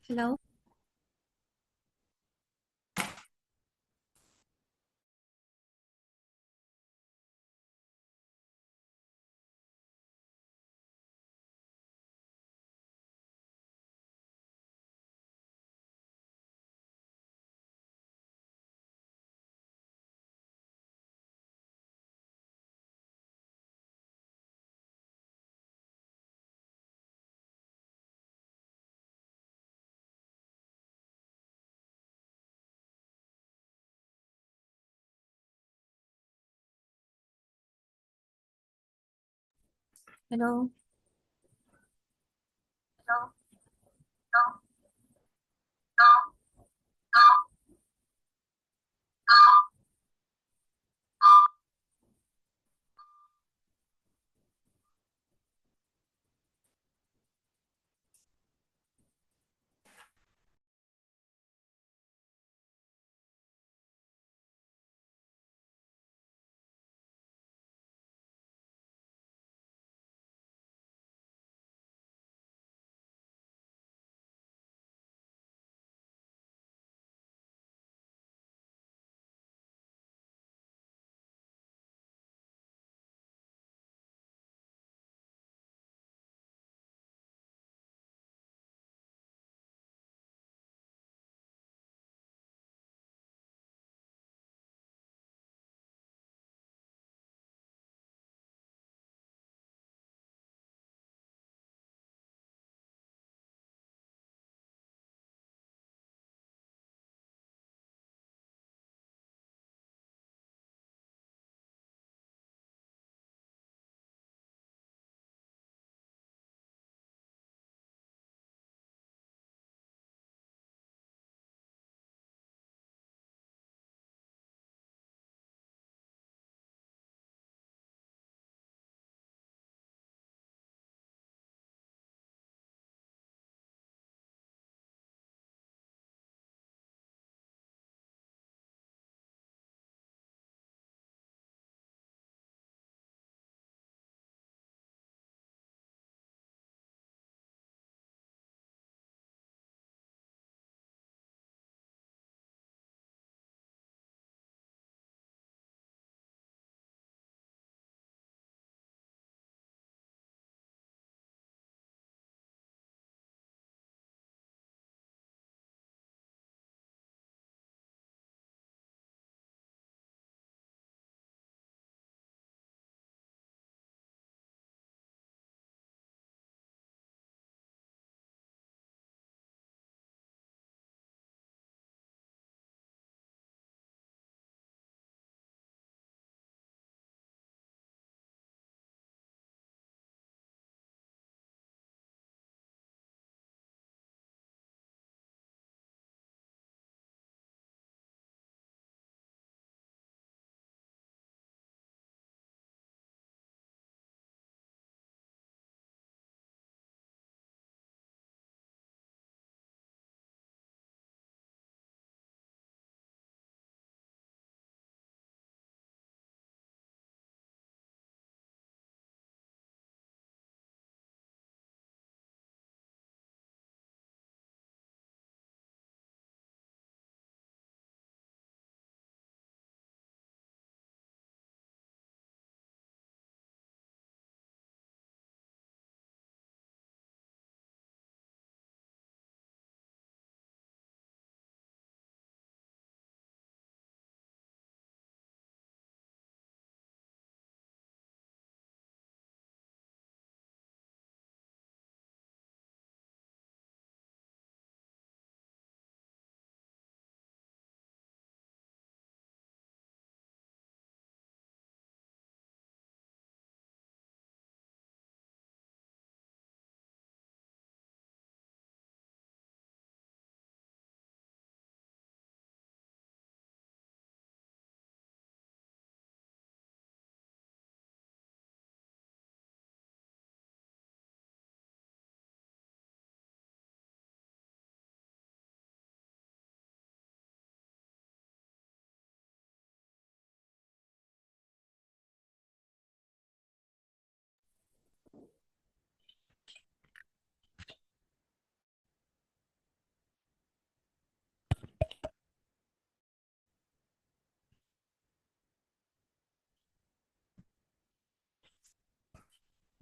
Hello. Hello.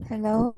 Hello.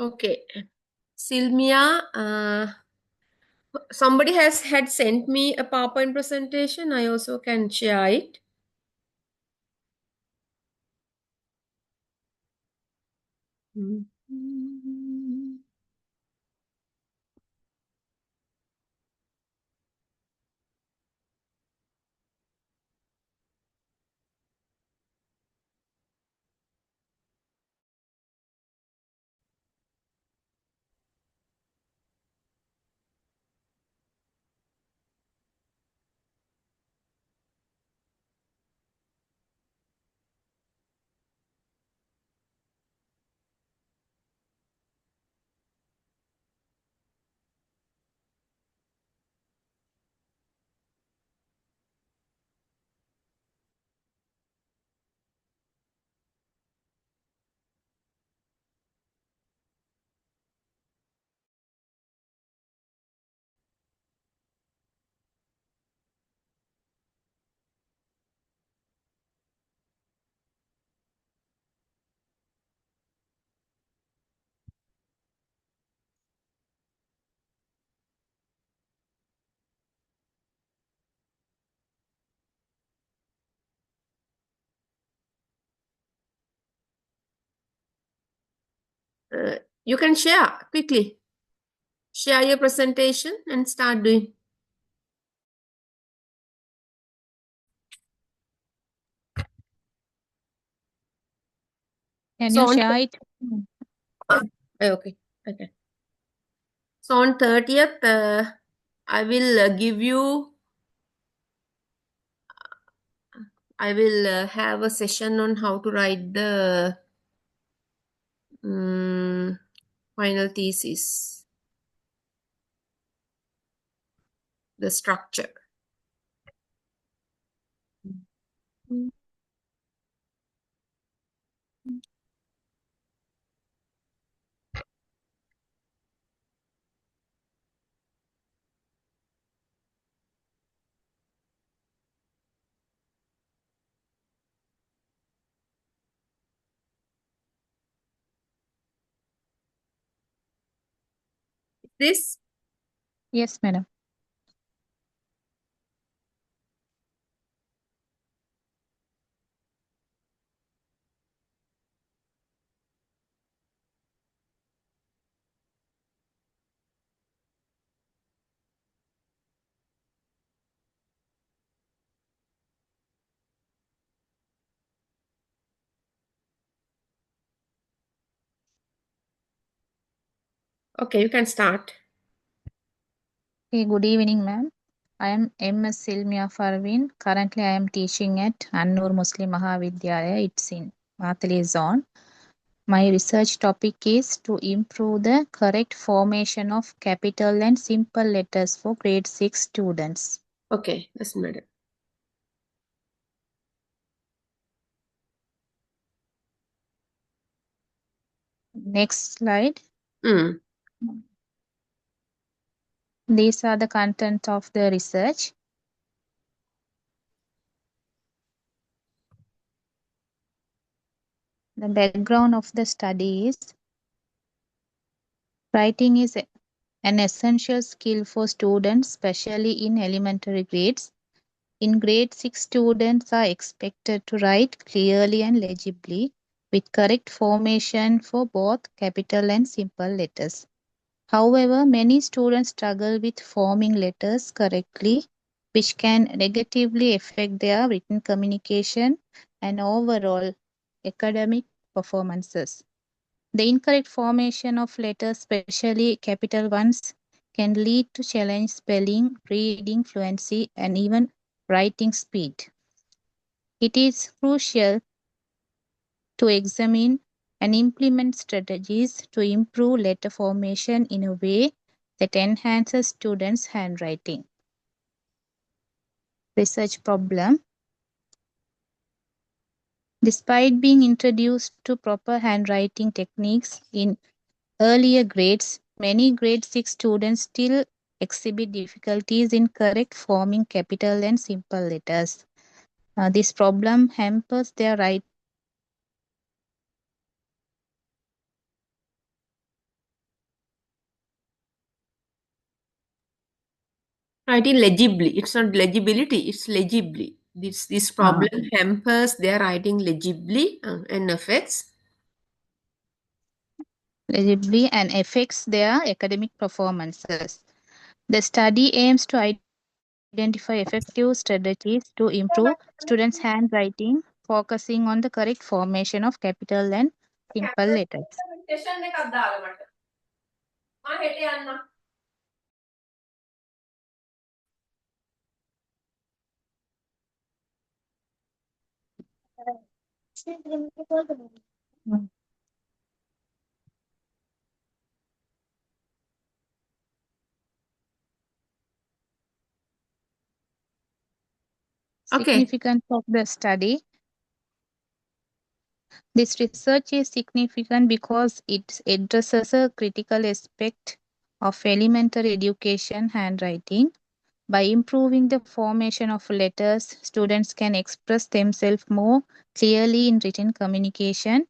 Okay. Silmia, somebody had sent me a PowerPoint presentation. I also can share it. You can share quickly. Share your presentation and start doing. Can So you on, share it? okay, okay. So on 30th, I will give you. I will have a session on how to write the final thesis, the structure. This Yes, madam. okay, you can start. Okay, good evening, ma'am. I am MS Silmia Farvin. Currently, I am teaching at Annur Muslim Mahavidyalaya. It's in Mathali zone. My research topic is to improve the correct formation of capital and simple letters for grade 6 students. Okay, that's matter. Next slide. Mm. These are the content of the research. The background of the study is writing is an essential skill for students, especially in elementary grades. In grade 6, students are expected to write clearly and legibly with correct formation for both capital and simple letters. However, many students struggle with forming letters correctly, which can negatively affect their written communication and overall academic performances. The incorrect formation of letters, especially capital ones, can lead to challenge spelling, reading fluency, and even writing speed. It is crucial to examine and implement strategies to improve letter formation in a way that enhances students' handwriting. Research problem. Despite being introduced to proper handwriting techniques in earlier grades, many grade 6 students still exhibit difficulties in correct forming capital and simple letters. This problem hampers their Writing legibly. It's not legibility, it's legibly. This problem hampers their writing legibly and affects. Legibly and affects their academic performances. The study aims to identify effective strategies to improve students' handwriting, focusing on the correct formation of capital and simple letters. Okay. Significance of the study. This research is significant because it addresses a critical aspect of elementary education handwriting. By improving the formation of letters, students can express themselves more clearly in written communication,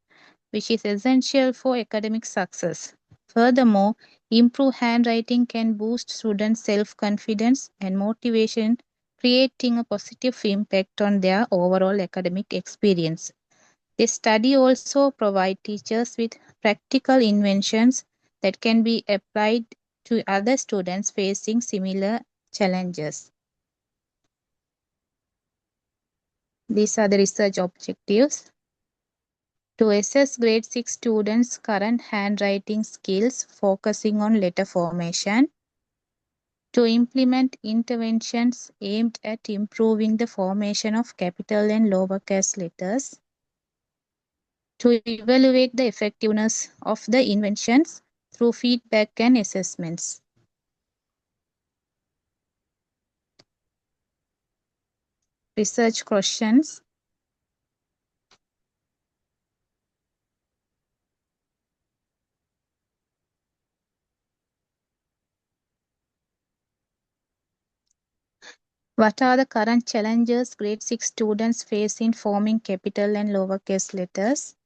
which is essential for academic success. Furthermore, improved handwriting can boost students' self confidence and motivation, creating a positive impact on their overall academic experience. This study also provides teachers with practical inventions that can be applied to other students facing similar challenges. These are the research objectives. To assess grade 6 students' current handwriting skills, focusing on letter formation. To implement interventions aimed at improving the formation of capital and lowercase letters. To evaluate the effectiveness of the inventions through feedback and assessments. Research questions. What are the current challenges grade 6 students face in forming capital and lowercase letters?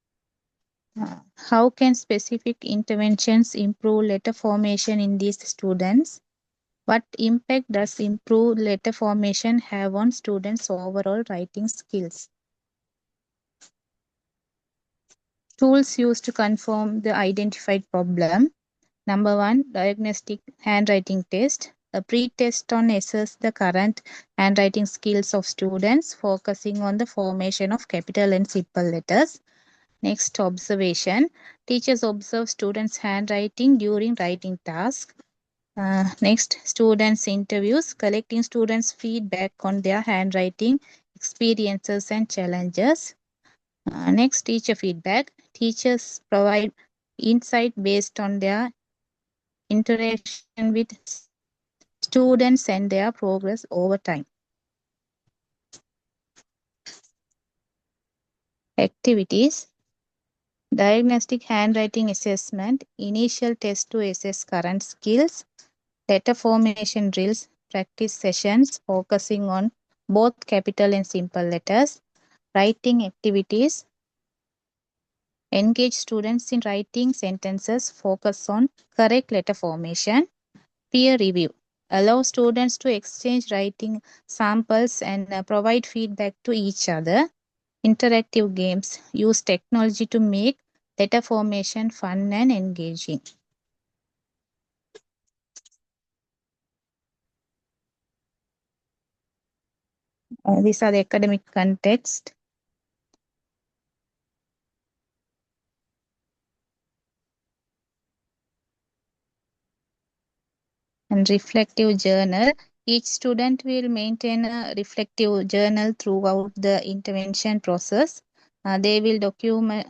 How can specific interventions improve letter formation in these students? What impact does improved letter formation have on students' overall writing skills? Tools used to confirm the identified problem. Number 1, diagnostic handwriting test. A pre-test on assess the current handwriting skills of students, focusing on the formation of capital and simple letters. Next, observation. Teachers observe students' handwriting during writing tasks. Next, students' interviews, collecting students' feedback on their handwriting experiences and challenges. Next, teacher feedback. Teachers provide insight based on their interaction with students and their progress over time. Activities. Diagnostic handwriting assessment, initial test to assess current skills, letter formation drills, practice sessions focusing on both capital and simple letters, writing activities, engage students in writing sentences, focus on correct letter formation, peer review, allow students to exchange writing samples and provide feedback to each other, interactive games, use technology to make letter formation fun and engaging. These are the academic context. And reflective journal. Each student will maintain a reflective journal throughout the intervention process. They will document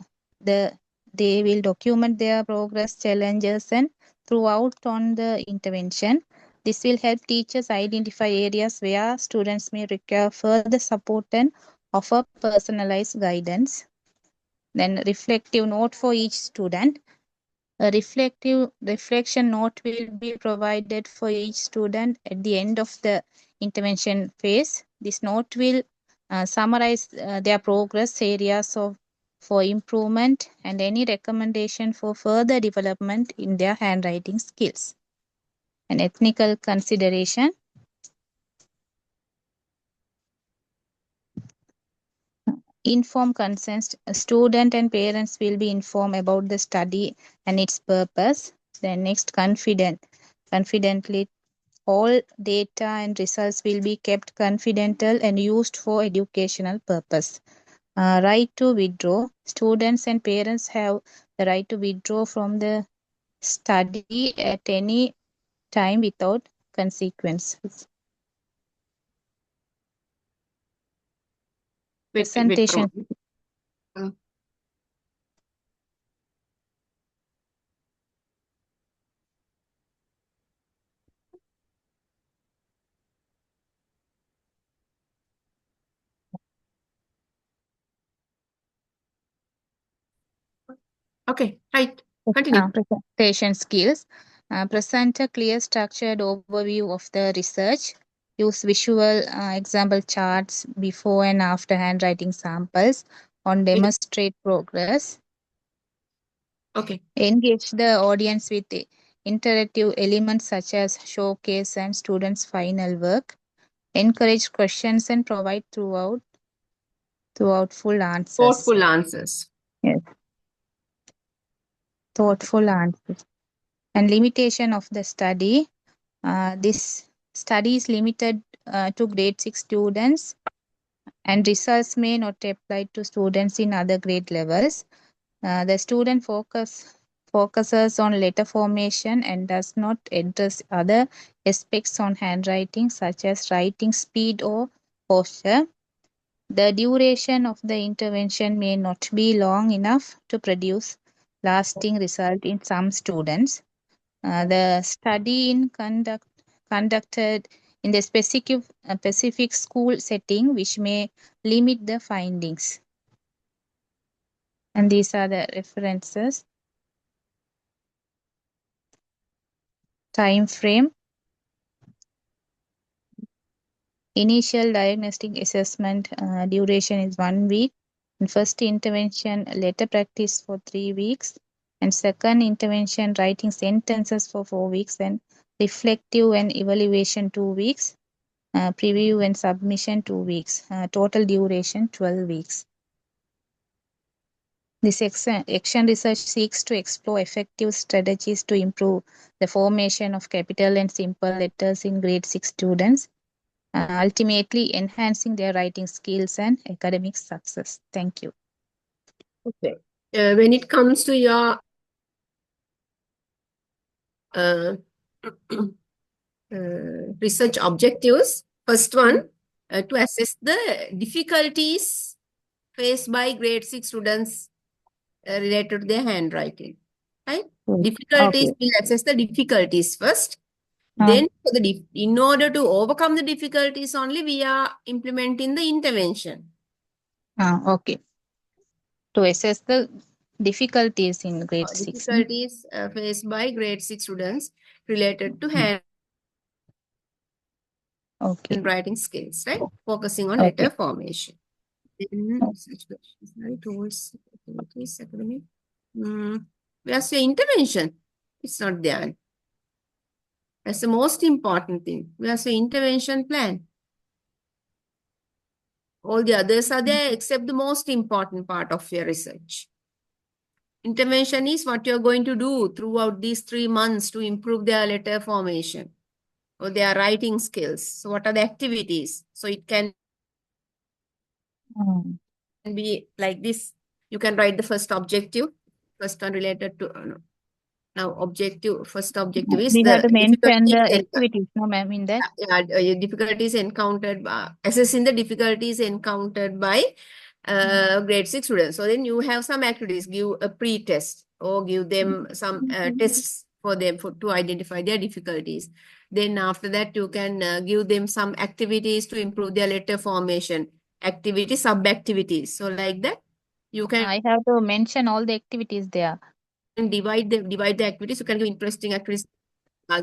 their progress, challenges, and throughout on the intervention. This will help teachers identify areas where students may require further support and offer personalized guidance. Then reflective note for each student. A reflective reflection note will be provided for each student at the end of the intervention phase. This note will summarize their progress areas for improvement and any recommendation for further development in their handwriting skills. An ethnical consideration. Informed consent. Student and parents will be informed about the study and its purpose. Then next, confidently. All data and results will be kept confidential and used for educational purpose. Right to withdraw. Students and parents have the right to withdraw from the study at any time without consequences. Withdraw. Presentation. Uh, Okay, right. Continue. Presentation skills. Present a clear, structured overview of the research. Use visual example charts before and after handwriting samples on demonstrate progress. Okay. Engage the audience with the interactive elements such as showcase and students' final work. Encourage questions and provide throughout full answers. Thoughtful answers. Yes, thoughtful answers. And limitation of the study. This study is limited to grade 6 students, and results may not apply to students in other grade levels. The student focuses on letter formation and does not address other aspects on handwriting such as writing speed or posture. The duration of the intervention may not be long enough to produce lasting result in some students. The study conducted in the specific school setting, which may limit the findings. And these are the references. Time frame. Initial diagnostic assessment duration is 1 week. And first intervention, letter practice for 3 weeks. And second intervention, writing sentences for 4 weeks. And reflective and evaluation 2 weeks. Preview and submission 2 weeks. Total duration 12 weeks. This action research seeks to explore effective strategies to improve the formation of capital and simple letters in grade 6 students, ultimately enhancing their writing skills and academic success. Thank you. Okay. When it comes to your uh, research objectives, first one, to assess the difficulties faced by grade 6 students related to their handwriting. Right? Difficulties, Okay. we'll assess the difficulties first. Uh, Then, in order to overcome the difficulties only, we are implementing the intervention. okay. To assess the difficulties in grade 6. Difficulties faced by grade 6 students related to Okay. handwriting skills, right? Focusing on Okay. letter formation. Then, research questions, right? Tools, activities, academic. We are saying intervention. It's not there. That's the most important thing. We are saying intervention plan. All the others are there except the most important part of your research. Intervention is what you're going to do throughout these 3 months to improve their letter formation or their writing skills. So what are the activities? So it can be like this. You can write the first objective, first one related to now objective. First objective is We have to the mention the difficulties activities, no, ma'am, in that. difficulties encountered by assessing the difficulties encountered by grade 6 students. So then you have some activities, give a pre-test or give them some tests for them to identify their difficulties. Then after that, you can give them some activities to improve their letter formation, activities, sub-activities. So like that, you can I have to mention all the activities there. divide the activities. You can do interesting activities,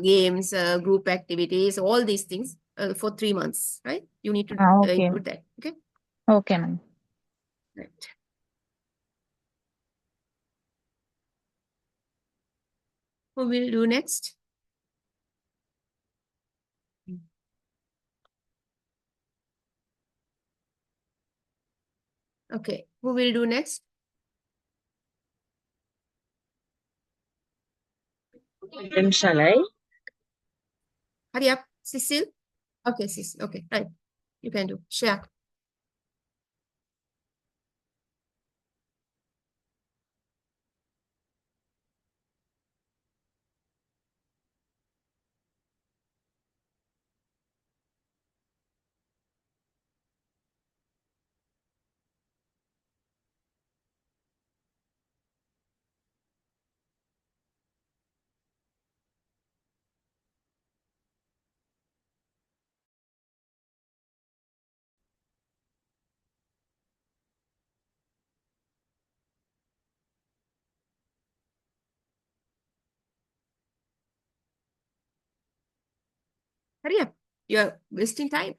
games, group activities, all these things for 3 months, right? You need to Okay. include that. Okay. Okay, ma'am. Right. Who will do next? Mm. Okay, who will do next? Madam, shall I? Hurry up, Cecil. Okay, Cecil. Okay, right. You can do. Share. Hurry up. You're wasting time.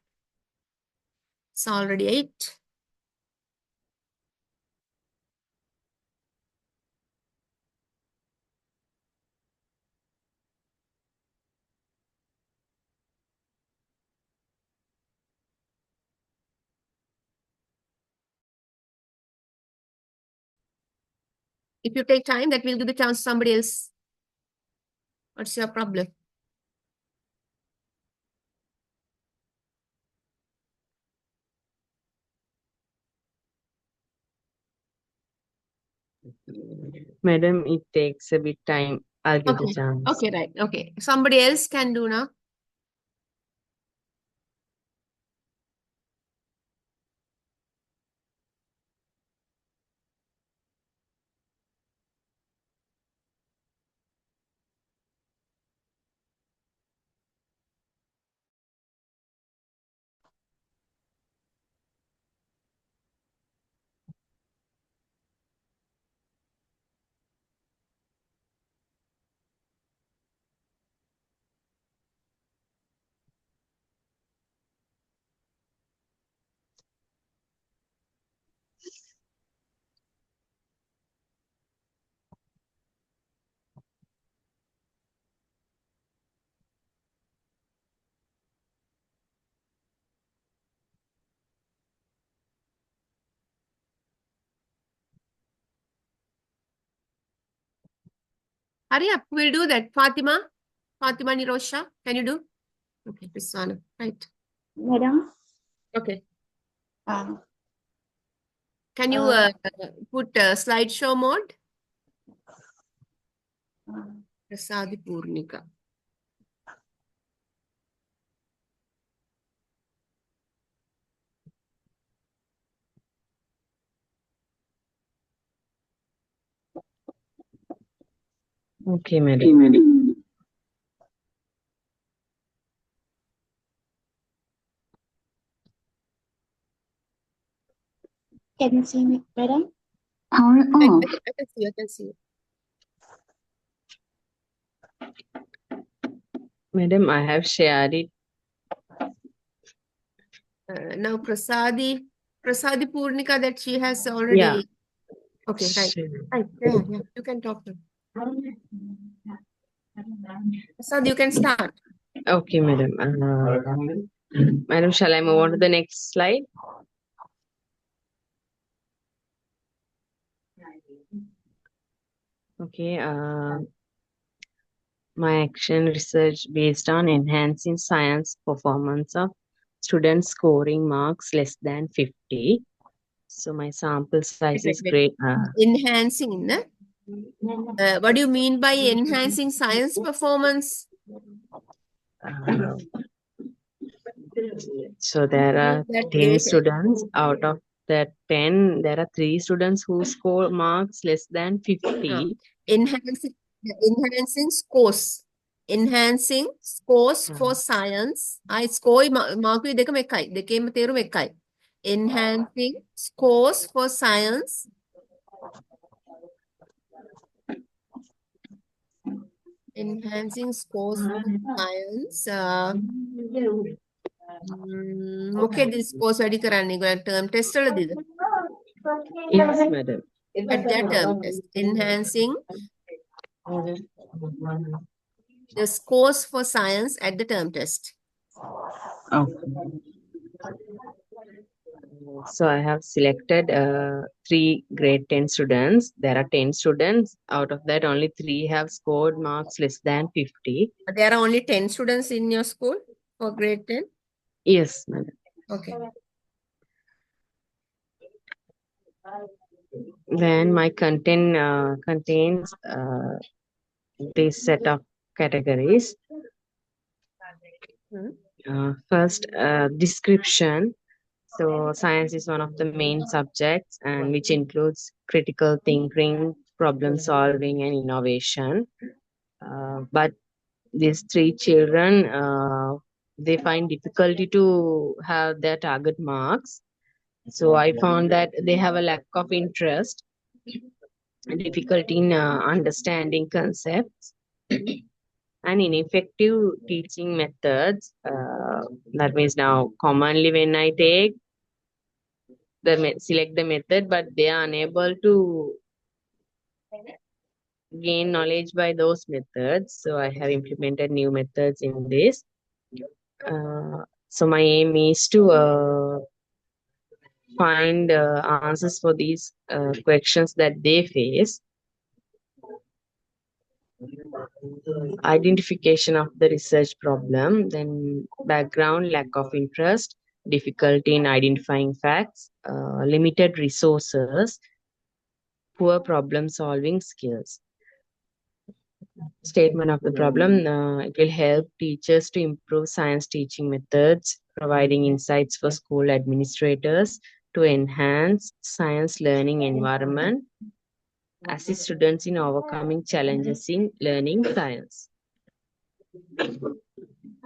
It's already 8. If you take time, that will give the chance to somebody else. What's your problem? Madam, it takes a bit time. I'll give the Okay. chance. Okay, right. Okay. Somebody else can do now. Hurry up. We'll do that. Fatima Nirosha, can you do? Okay, this one. Right. Madam, Okay. uh, Can you put slideshow mode? Prasadi Purnika. Okay, madam. can you see me, madam? I can see. I can see. Madam, I have shared it. Now Prasadi Purnika, that she has already. Yeah. Okay, right. Sure. Right. Yeah. You can talk to. Prasad, you can start. Okay, madam. Madam, shall I move on to the next slide? Okay. My action research based on enhancing science performance of students scoring marks less than 50. So my sample size is great. Enhancing, no? What do you mean by enhancing science performance? So there are That 10 students. Out of that 10, there are 3 students who score marks less than 50. enhancing scores. Enhancing scores for science. I score mark dekam ekai. Dekema therum ekai. Enhancing scores for science. Enhancing scores for science. Okay, this course වැඩි කරන්නේ ගොඩක් term test වලදීද? Yes, madam. At that term test. Enhancing the scores for science at the term test. Okay. So I have selected 3 grade 10 students. There are 10 students. Out of that, only 3 have scored marks less than 50. There are only 10 students in your school for grade 10? Yes, madam. Okay. Then my content contains this set of categories. First, description. So science is one of the main subjects, and which includes critical thinking, problem solving, and innovation. But these 3 children, they find difficulty to have their target marks. So I found that they have a lack of interest, difficulty in understanding concepts, and ineffective teaching methods. That means now commonly when I take select the method, but they are unable to gain knowledge by those methods. So I have implemented new methods in this. So my aim is to find answers for these questions that they face. Identification of the research problem, then background, lack of interest, difficulty in identifying facts, limited resources, poor problem solving skills. Statement of the problem, it will help teachers to improve science teaching methods, providing insights for school administrators to enhance science learning environment, assist students in overcoming challenges in learning science.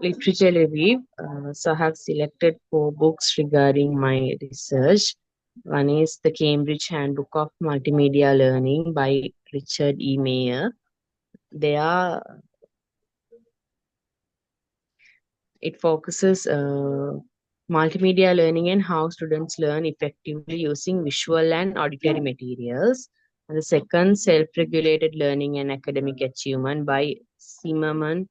Literature review. So I have selected 4 books regarding my research. One is the Cambridge Handbook of Multimedia Learning by Richard E. Mayer. It focuses multimedia learning and how students learn effectively using visual and auditory materials. And the second, Self-Regulated Learning and Academic Achievement by Zimmerman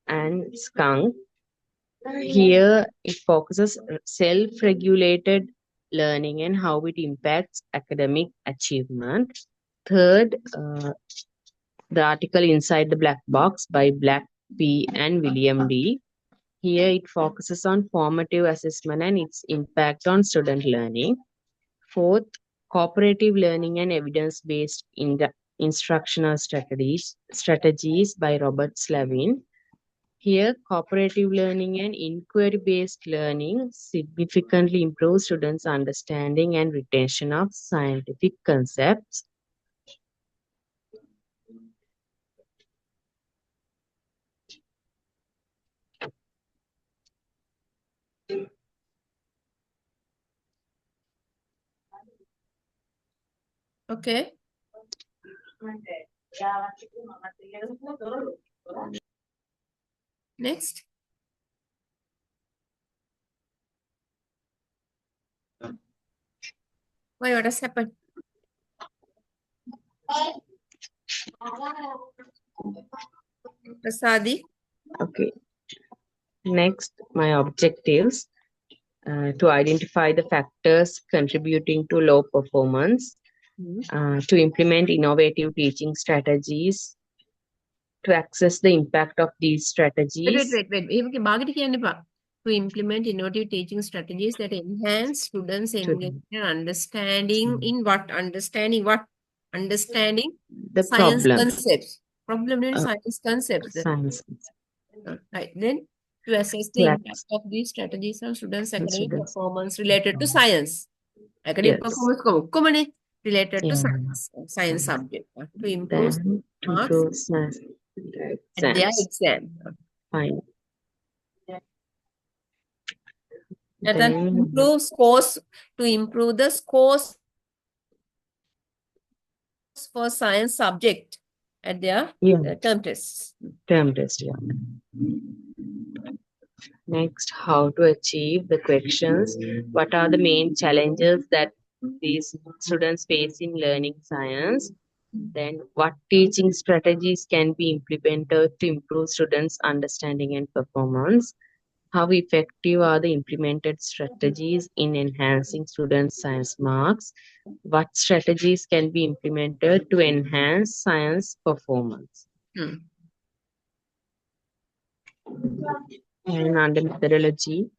and Skunk. Here, it focuses self-regulated learning and how it impacts academic achievement. Third, the article Inside the Black Box by Black P. and William D. Here, it focuses on formative assessment and its impact on student learning. Fourth, cooperative learning and evidence-based instructional strategies by Robert Slavin. Here, cooperative learning and inquiry-based learning significantly improve students' understanding and retention of scientific concepts. Okay. Next. Why, what has happened? Prasadi. Okay. Next, my objectives. To identify the factors contributing to low performance, to implement innovative teaching strategies, to assess the impact of these strategies. Wait. To implement innovative teaching strategies that enhance students' engagement and understanding in what? Understanding what? Understanding The science problem. concepts. Problem in science concepts. Science. Right. Then to assess the impact of these strategies on students' academic students. performance related to science. Academic Yes. performance related to Yeah. science subject. To improve Then to marks improve science. at their exam. Fine. And then improve scores, to improve the scores for science subject at their term tests. Term test, yeah. Next, how to achieve the questions. What are the main challenges that these students face in learning science? Then, what teaching strategies can be implemented to improve students' understanding and performance? How effective are the implemented strategies in enhancing students' science marks? What strategies can be implemented to enhance science performance? Hmm. And under methodology,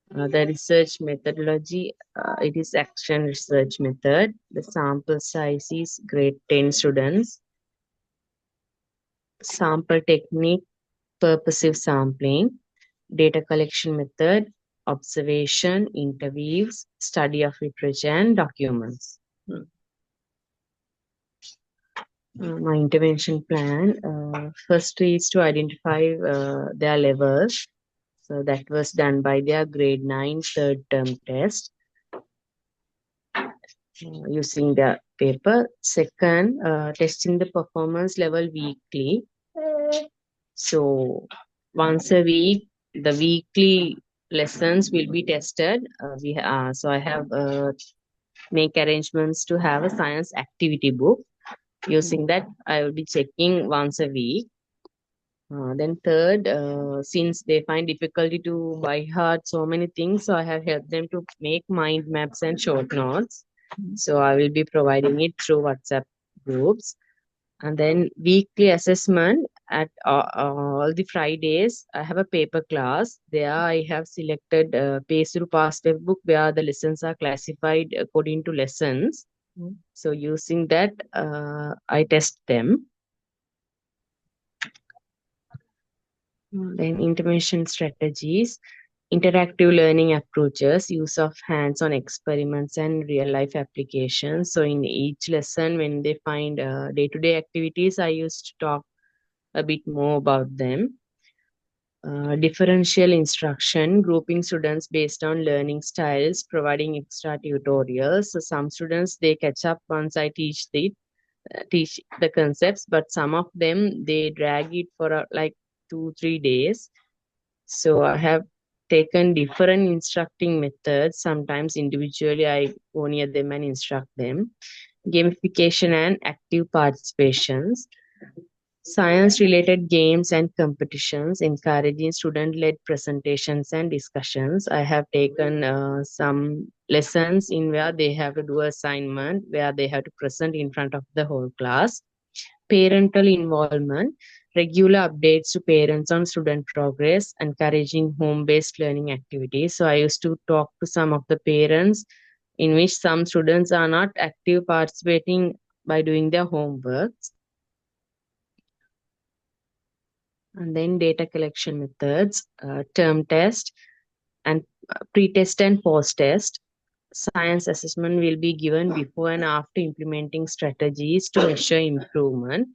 the research methodology, it is action research method. The sample size is grade 10 students. Sample technique, purposive sampling. Data collection method, observation, interviews, study of literature and documents. My intervention plan, first is to identify their levels. So that was done by their grade 9 third term test using the paper. Second, testing the performance level weekly. So once a week, the weekly lessons will be tested. So I have make arrangements to have a science activity book. Using that, I will be checking once a week. Then third, since they find difficulty to by heart so many things, so I have helped them to make mind maps and short notes. So I will be providing it through WhatsApp groups. And then weekly assessment at all the Fridays, I have a paper class. There I have selected Pace Through Past Webbook where the lessons are classified according to lessons. So using that, I test them. Then intervention strategies, interactive learning approaches, use of hands-on experiments and real-life applications. So in each lesson, when they find day-to-day activities, I used to talk a bit more about them. Differential instruction, grouping students based on learning styles, providing extra tutorials. So some students, they catch up once I teach the concepts, but some of them, they drag it for like 2-3 days. So I have taken different instructing methods. Sometimes individually I go near them and instruct them. Gamification and active participations. Science-related games and competitions, encouraging student-led presentations and discussions. I have taken some lessons in where they have to do assignment, where they have to present in front of the whole class. Parental involvement, regular updates to parents on student progress, encouraging home-based learning activities. So I used to talk to some of the parents in which some students are not active participating by doing their homeworks. And then data collection methods, term test and pre-test and post-test. Science assessment will be given before and after implementing strategies to measure improvement.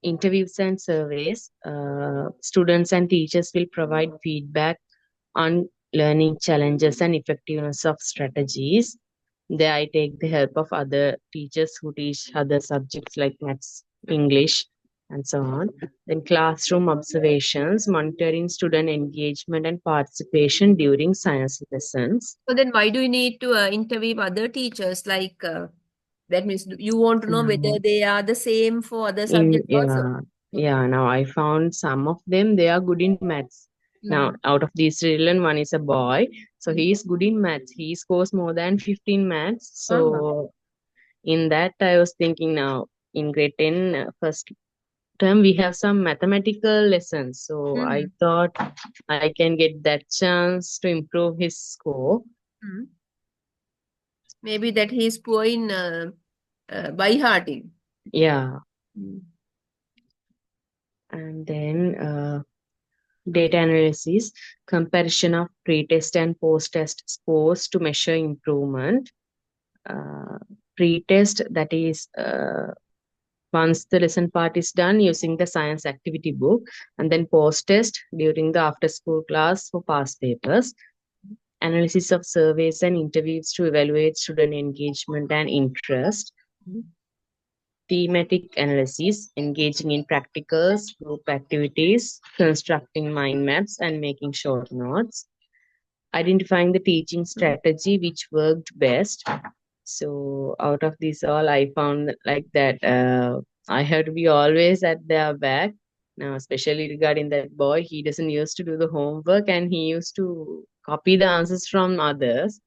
Interviews and surveys, students and teachers will provide feedback on learning challenges and effectiveness of strategies. There I take the help of other teachers who teach other subjects like maths, English, and so on. Then classroom observations, monitoring student engagement and participation during science lessons. So then why do you need to interview other teachers? Like that means you want to know whether they are the same for other subjects also. Now I found some of them, they are good in maths. Now, out of these children, one is a boy, so he is good in maths. He scores more than 15 maths. So in that, I was thinking now in grade 10, first term, we have some mathematical lessons. So I thought I can get that chance to improve his score. Maybe that he is poor in by hearting. Yeah. And then data analysis, comparison of pre-test and post-test scores to measure improvement. Pre-test, that is once the lesson part is done using the science activity book, and then post-test during the after-school class for past papers. Analysis of surveys and interviews to evaluate student engagement and interest. Thematic analysis, engaging in practicals, group activities, constructing mind maps, and making short notes. Identifying the teaching strategy which worked best. So out of this all, I found like that I had to be always at their back Now, especially regarding that boy, he doesn't used to do the homework and he used to copy the answers from others.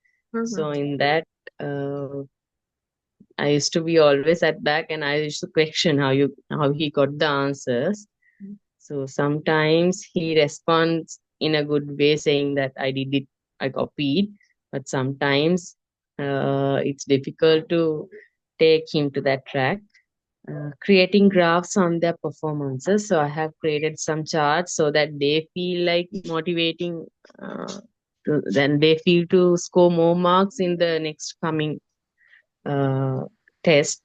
So in that, I used to be always at back and I used to question how he got the answers. So sometimes he responds in a good way, saying that I did it, I copied. But sometimes it's difficult to take him to that track. Creating graphs on their performances. So I have created some charts so that they feel like motivating. Then they feel to score more marks in the next coming tests.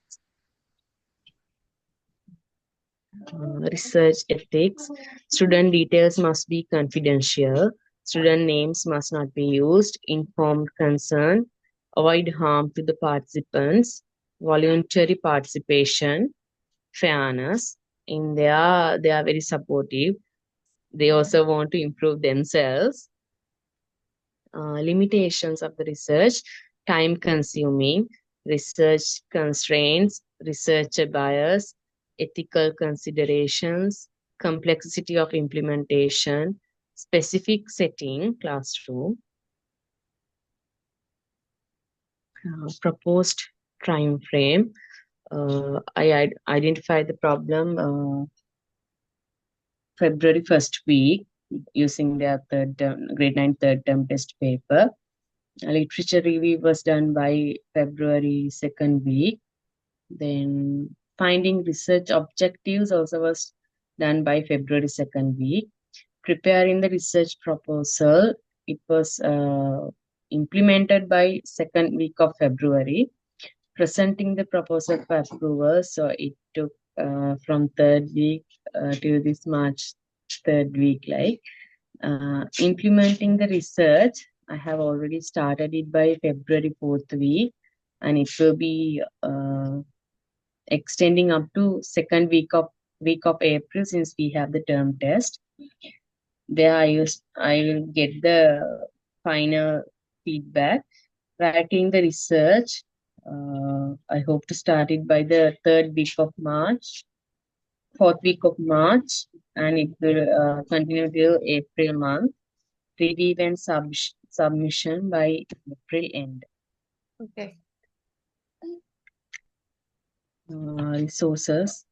Research ethics. Student details must be confidential. Student names must not be used. Informed consent. Avoid harm to the participants. Voluntary participation. Fairness. They are very supportive. They also want to improve themselves. Limitations of the research. Time consuming. Research constraints. Researcher bias. Ethical considerations, complexity of implementation, specific setting, classroom, proposed time frame. I identified the problem February 1st week using their grade 9 third term test paper. Literature review was done by February 2nd week. Then finding research objectives also was done by February 2nd week. Preparing the research proposal, it was implemented by 2nd week of February. Presenting the proposal for approval, so it took from 3rd week to this March 3rd week. Implementing the research, I have already started it by February 4th week, and it will be extending up to 2nd week of April, since we have the term test. There I will get the final feedback. Writing the research, I hope to start it by the 3rd week of March, 4th week of March, and it will continue till April month. Review and submission by April end. Okay. Resources.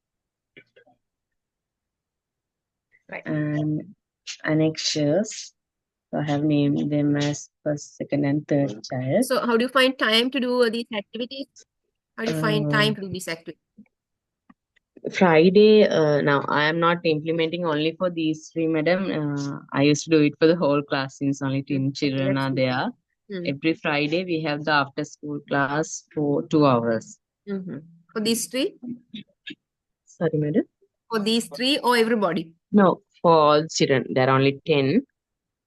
Right. And annexures. So I have named them as first, second, and third child. So how do you find time to do these activities? How do you find time to do these activities? Friday, now I am not implementing only for these three, madam. I used to do it for the whole class since only 10 children are there. Every Friday we have the after school class for 2 hours. For these three? Sorry, madam. For these three or everybody? No, for all children. There are only 10.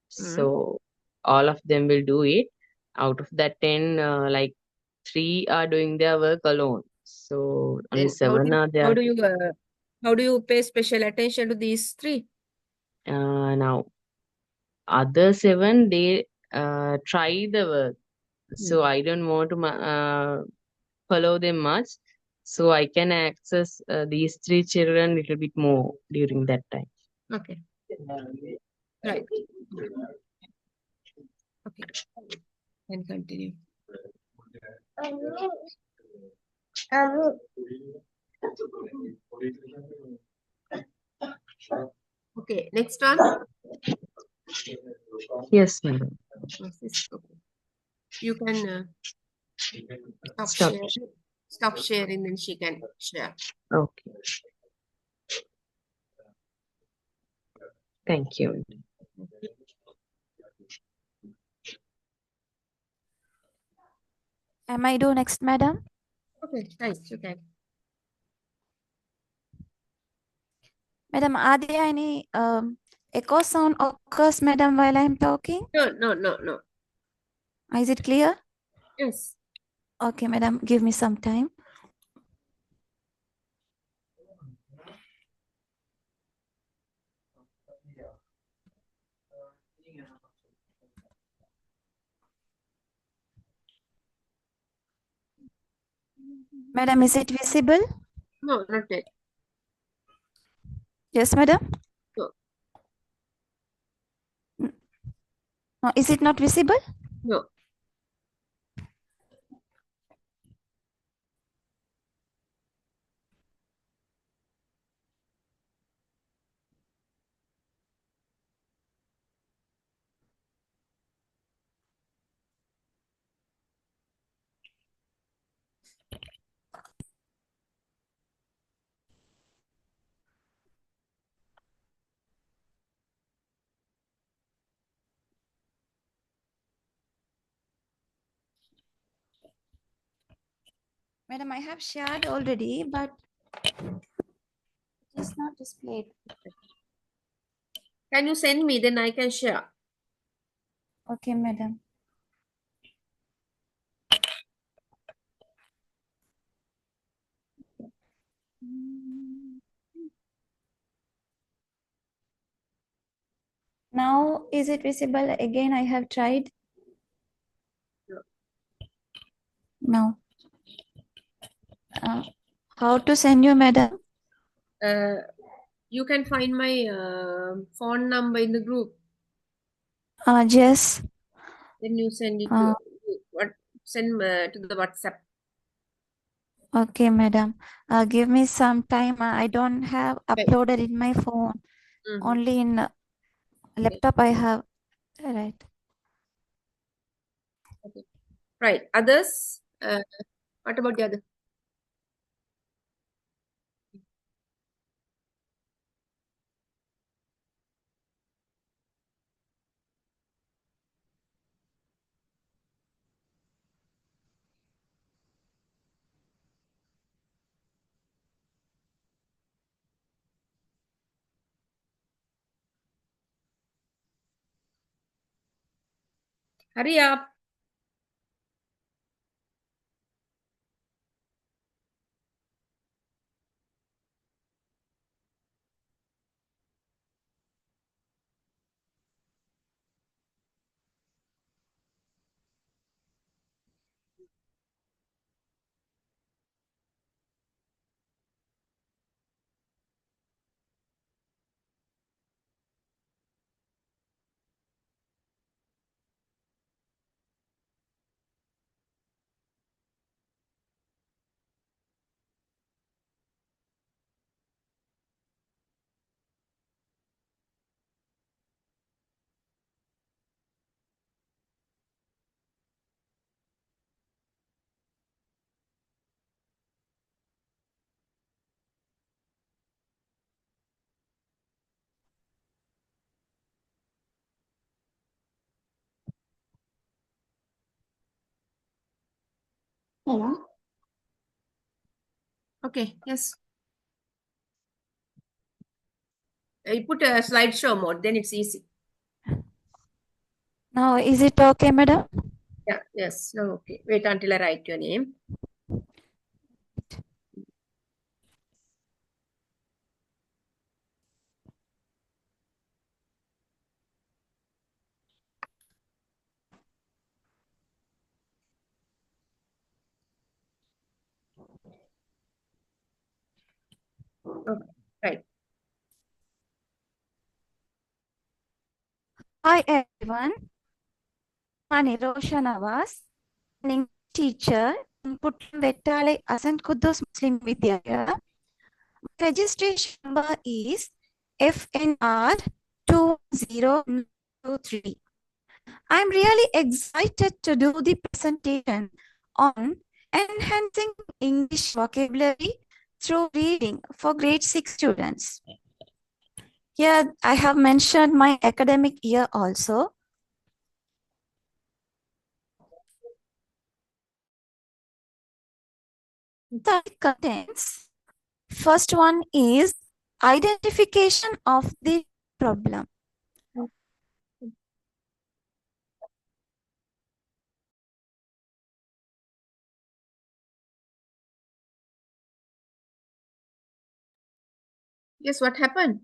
So all of them will do it. Out of that 10, like 3 are doing their work alone. So only Then 7 are there. How do you pay special attention to these three? Now, other 7, they try the work. So I don't want to follow them much. So I can access these 3 children a little bit more during that time. Okay. Right. Okay. Then continue. Okay, next one. Yes, madam. Okay. You can Stop. stop sharing, then she can share. Okay. Thank you. Am I do next, madam? Okay, nice. You can. Madam, are there any echo sound occurs, madam, while I am talking? No. Is it clear? Yes. Okay, madam, give me some time. Madam, is it visible? No, not yet. Yes, madam. No, No, is it not visible? no. Madam, I have shared already, but it is not displayed. Can you send me? Then I can share. Okay, madam. Now, is it visible? Again, I have tried. No. How to send you, madam? You can find my phone number in the group. Yes. Then you send it Uh, to what? Send to the WhatsApp. Okay, madam. Give me some time. I don't have Right. uploaded in my phone. Mhm. Only in laptop I have. Right. Okay. Right. Others? What about the other? Hurry up. Hello. Okay. Yes. You put a slideshow mode. Then it's easy. Now, is it okay, madam? Yeah. Yes. No. Okay. Wait until I write your name. Okay. Right. Hi, everyone. Mani Roshan Awas, an English teacher in Putlam Vettale, Asant Kudus Muslim Vidyalaya. Registration number is FNR 2023. I'm really excited to do the presentation on enhancing English vocabulary through reading for grade 6 students. Here I have mentioned my academic year also. That contains, first one is identification of the problem. Yes. What happened?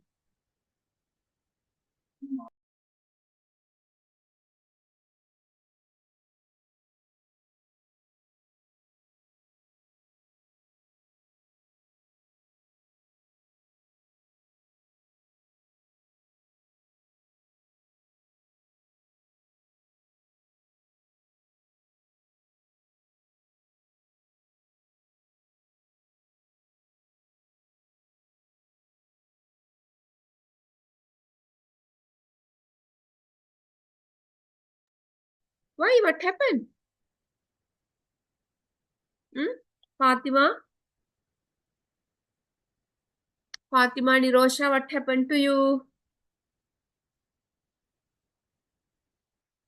Why? What happened? Fatima? Fatima Nirosha, what happened to you?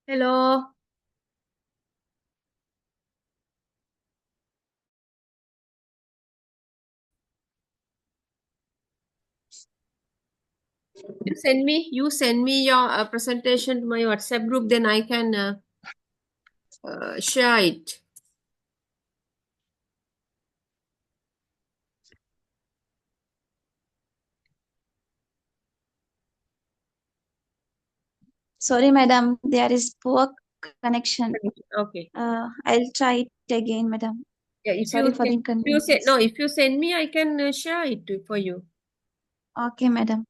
Hello? You send me your presentation to my WhatsApp group, then I can share it. Sorry, madam, there is poor connection. Okay. I'll try it again, madam. Yeah, if Sorry for the inconvenience. if you send me, I can share it for you. Okay, madam.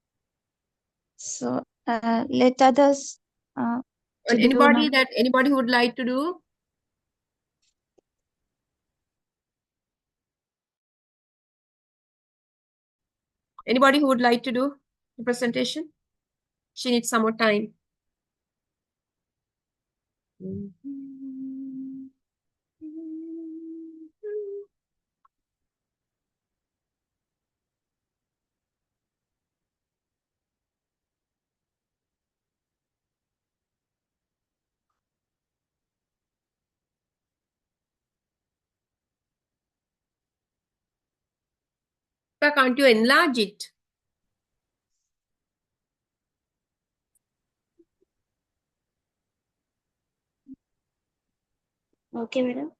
So let others to do, Anybody ma'am. anybody who would like to do? Anybody who would like to do the presentation? She needs some more time. Why can't you enlarge it? Okay, madam.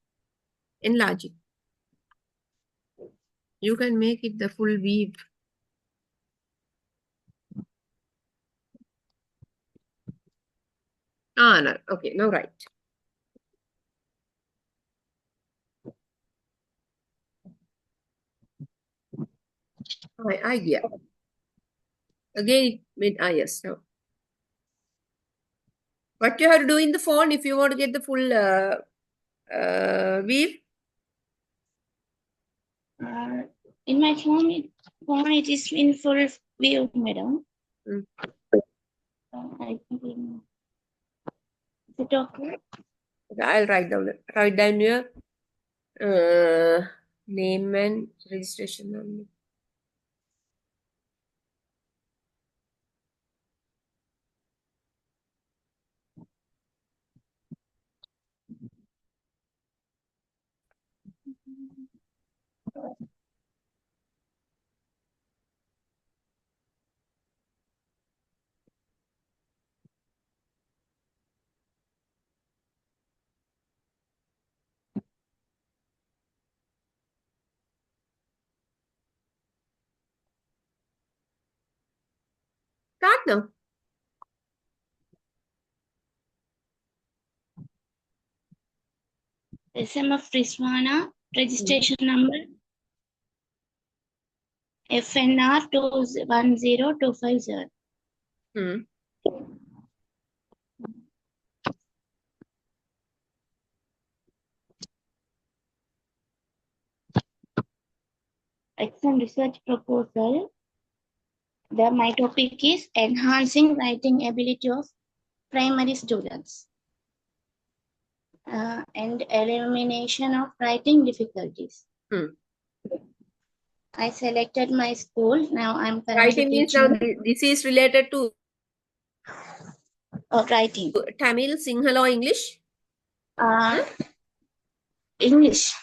Enlarge it. You can make it the full weave. No. Okay, now right. My idea. Again, yes. No. What you have to do in the phone if you want to get the full weave? In my phone, it is in full view, madam. I think is it okay? Okay, I'll write down your name and registration number. Start now. SM of Rizwana, registration number FNR 210250. Exam research proposal. My topic is enhancing writing ability of primary students and elimination of writing difficulties. I selected my school. Now I'm currently Writing means now teaching. this is related to Writing. Tamil, Sinhala or English? English.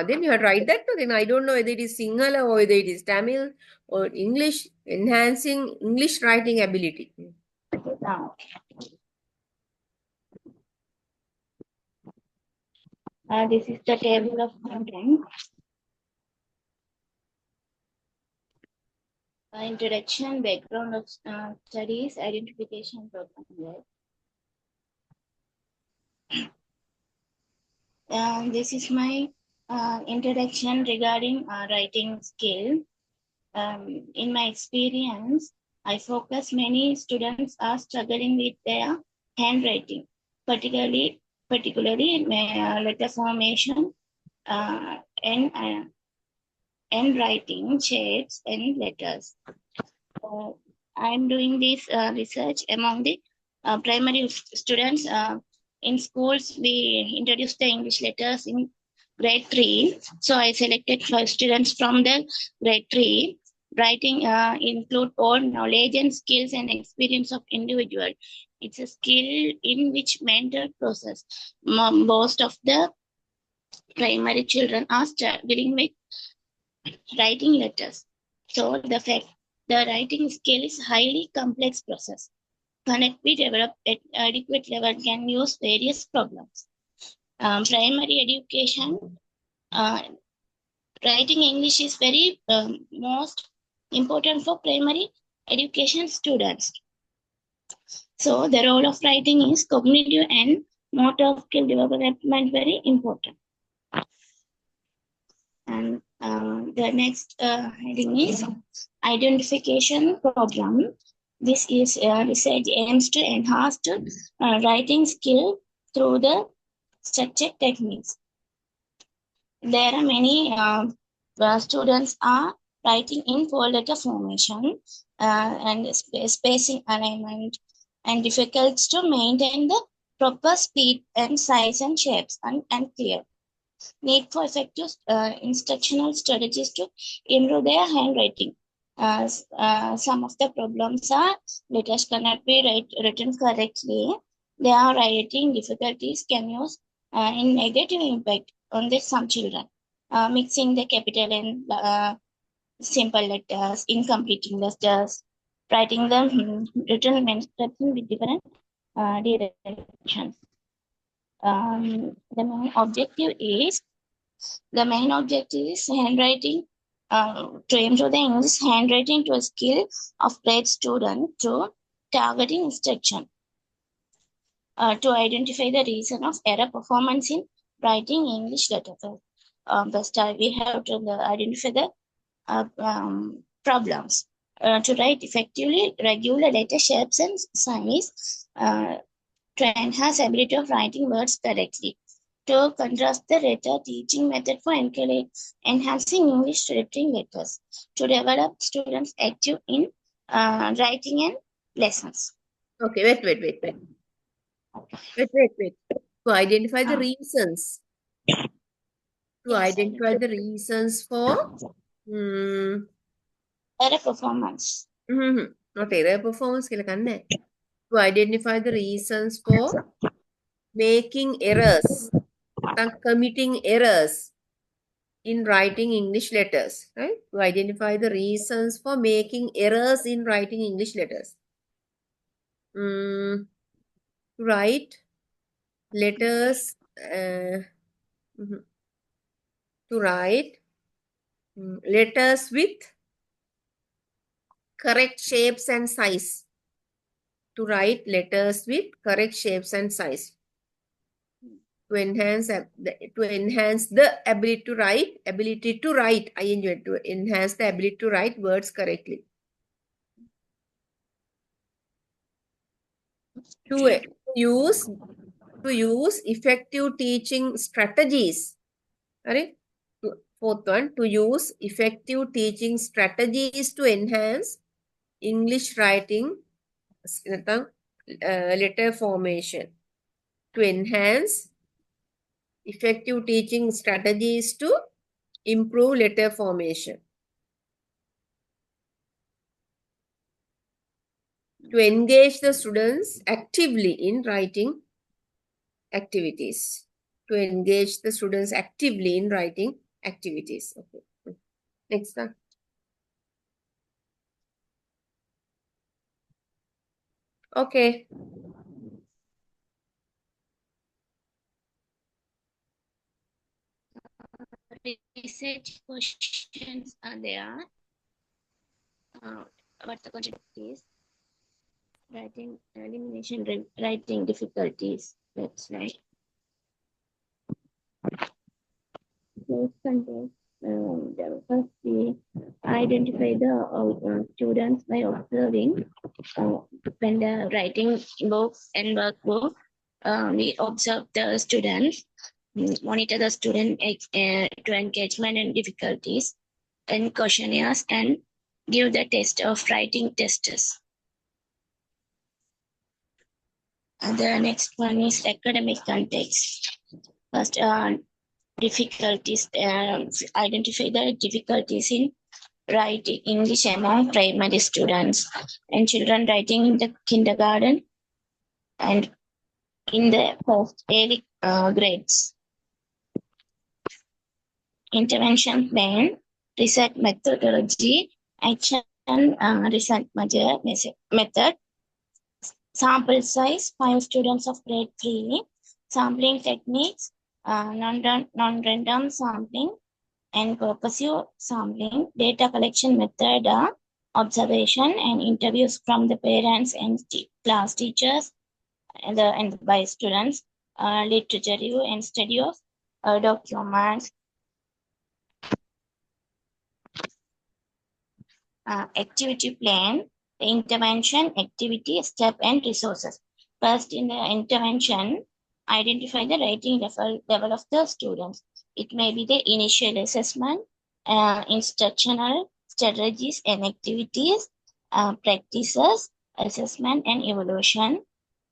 Then you have to write that. Then I don't know whether it is Sinhala or whether it is Tamil or English. Enhancing English writing ability. This is the table of content. Introduction, background of studies, identification program. This is my introduction regarding writing skill. In my experience, I focus many students are struggling with their handwriting, particularly letter formation and writing shapes and letters. I'm doing this research among the primary students in schools, we introduced the English letters in grade 3. So I selected 5 students from the grade 3. Writing include all knowledge and skills and experience of individual. It's a skill in which mental process. Most of the primary children are struggling with writing letters. So the writing skill is highly complex process. Cannot be developed at adequate level, can use various problems. Primary education, writing English is very most important for primary education students. So the role of writing is cognitive and motor skill development very important. And the next heading is identification problem. This is research aims to enhance writing skill through the structured techniques. There are many students are writing in four-letter formation and spacing alignment and difficult to maintain the proper speed and size and shapes and clear. Need for effective instructional strategies to improve their handwriting. Some of the problems are letters cannot be written correctly. Their writing difficulties can use in negative impact on some children. Mixing the capital and simple letters, incomplete letters, writing them written manuscripts with different directions. The main objective is handwriting to improve the English handwriting to a skill of grade student to targeting instruction. To identify the reason of error performance in writing English letters. First, we have to identify the problems. To write effectively, regular letter shapes and size to enhance ability of writing words correctly. To contrast the letter teaching method for enhancing English writing letters. To develop students active in writing and lessons. Okay, wait. To identify the reasons. To identify the reasons for error performance. Not error performance. To identify the reasons for making errors, committing errors in writing English letters, right? To identify the reasons for making errors in writing English letters. To write letters, to write letters with correct shapes and size. To write letters with correct shapes and size. To enhance the ability to write, to enhance the ability to write words correctly. To use effective teaching strategies. Right? Fourth one, to use effective teaching strategies to enhance English writing letter formation. To enhance effective teaching strategies to improve letter formation. To engage the students actively in writing activities. To engage the students actively in writing activities. Okay. Next one. Okay. Research questions are there. What the content is? Writing elimination, writing difficulties. That's right. First content. First, we identify the students by observing when they're writing books and workbook. We observe the students, monitor the student to engagement and difficulties, and questionnaires, and give the test of writing tests. The next one is academic context. First, difficulties. Identify the difficulties in writing English among primary students and children writing in the kindergarten and in the first early grades. Intervention plan, research methodology, action research method, sample size, 5 students of grade 3, sampling techniques, non-random sampling, and purposive sampling, data collection method, observation and interviews from the parents and class teachers and by students, literature review and study of documents, activity plan, the intervention, activity, step, and resources. First, in the intervention, identify the writing level of the students. It may be the initial assessment, instructional strategies and activities, practices, assessment, and evaluation.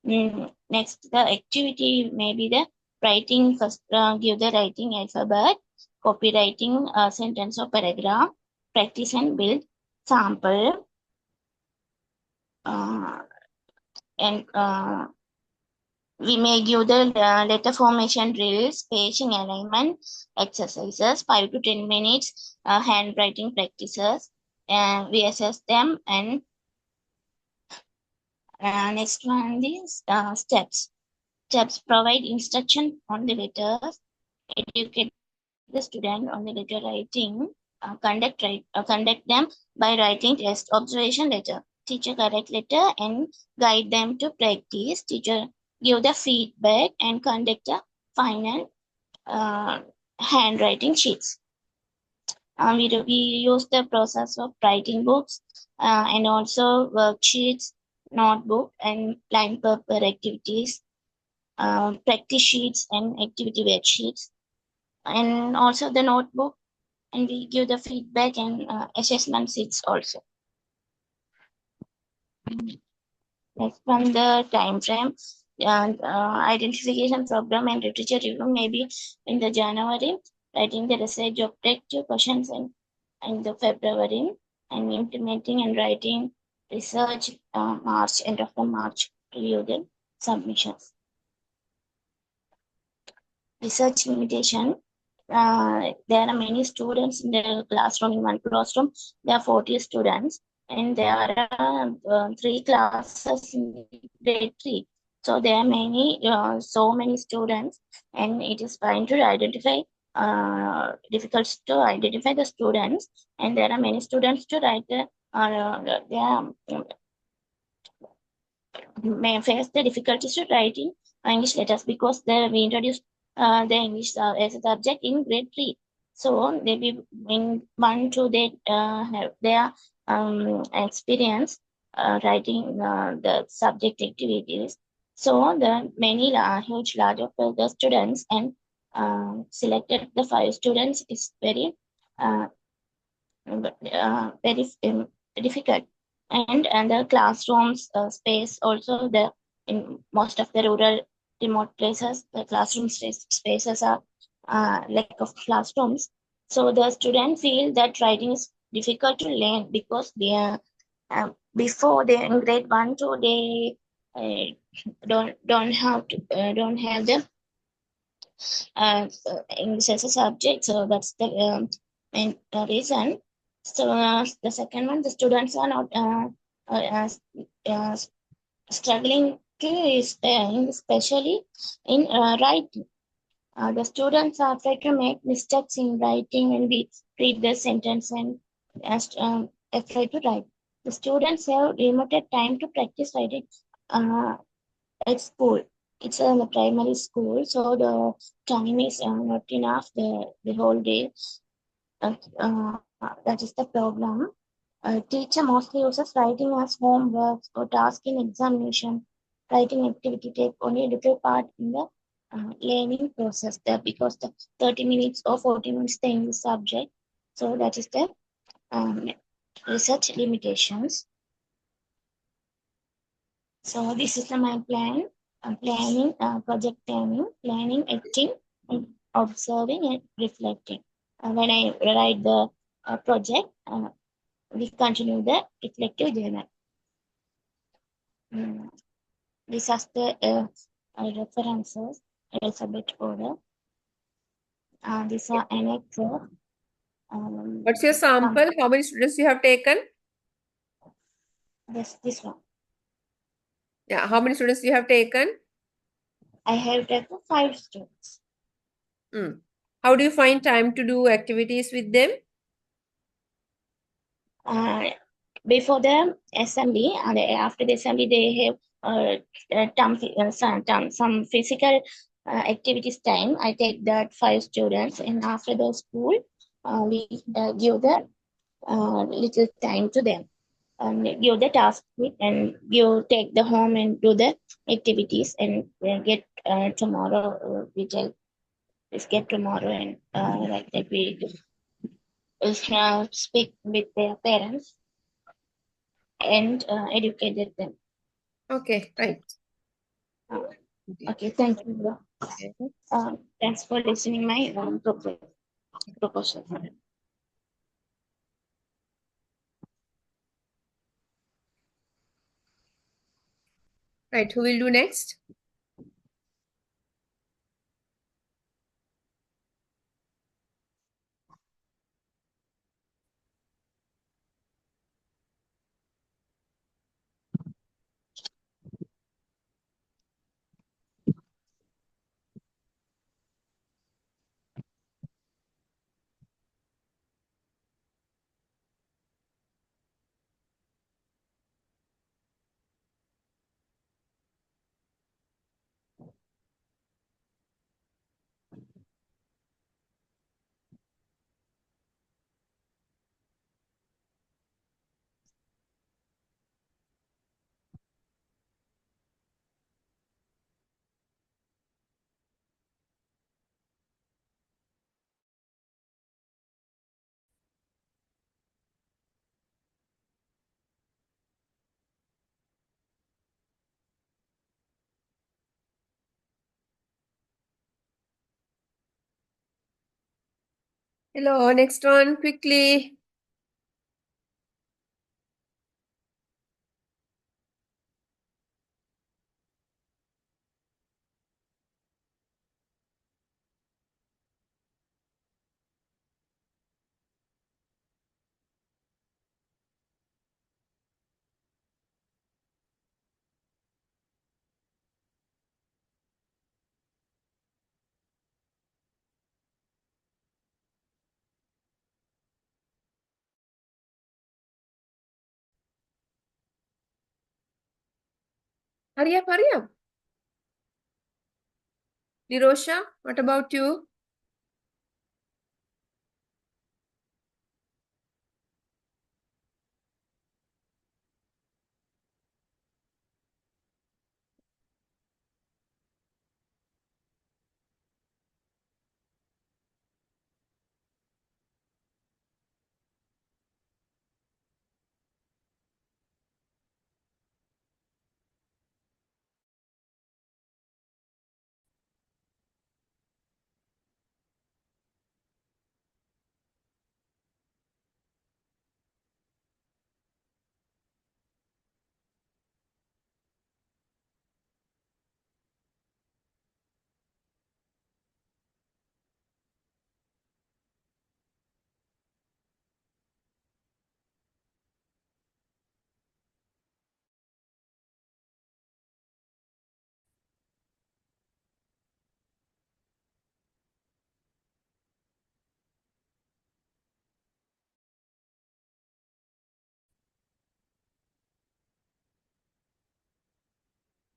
Next, the activity may be the writing, first give the writing alphabet, copywriting a sentence or paragraph, practice and build, sample, and we may give the letter formation drills, spacing, alignment exercises, 5 to 10 minutes, handwriting practices, and we assess them. And next one is steps. Steps provide instruction on the letters, educate the student on the letter writing, conduct them by writing test observation letter. Teacher correct letter and guide them to practice. Teacher give the feedback and conduct the final handwriting sheets. We use the process of writing books and also worksheets, notebook and line paper activities, practice sheets and activity worksheets, and also the notebook, and we give the feedback and assessment sheets also. Next one, the time frame and identification problem and literature review maybe in the January, writing the research objective questions in the February, and implementing and writing research March, end of the March, review the submissions. Research limitation. There are many students in the classroom. In one classroom, there are 40 students, and there are 3 classes in grade 3. So there are many, so many students, and it is fine to identify, difficult to identify the students, and there are many students to write the, may face the difficulties to writing English letters because we introduced the English as a subject in grade 3. So they be in 1 to they have their experience writing the subject activities. So the many huge large of the students and selected the 5 students is very difficult. And the classrooms space also, the in most of the rural remote places, the classroom spaces are lack of classrooms. So the students feel that writing is difficult to learn because they are before they in grade 1 to they don't have the English as a subject. So that's the main reason. So the second one, the students are not struggling to especially in writing. The students are afraid to make mistakes in writing when we read the sentence and afraid to write. The students have limited time to practice writing at school. It's in the primary school, so the time is not enough the whole day. That is the problem. Teacher mostly uses writing as homework or task in examination. Writing activity take only a little part in the learning process there because the 30 minutes or 40 minutes the English subject. So that is the research limitations. So this is my plan. planning, project planning, acting, and observing and reflecting. When I write the project, we continue the reflective journal. These are the references, alphabet order. These are annexes. What's your sample? How many students you have taken? This one. Yeah, how many students you have taken? I have taken 5 students. How do you find time to do activities with them? Before the assembly and after the assembly, they have some physical activities time. I take that 5 students, and after the school, we give the little time to them and give the task and you take the home and do the activities and get tomorrow which I'll get tomorrow and like that we speak with their parents and educated them. Okay, right. Okay, thank you. Okay. Thanks for listening my proposal. Right, who will do next? Hello, next one, quickly. Hurry up, hurry up. Nirosha, what about you?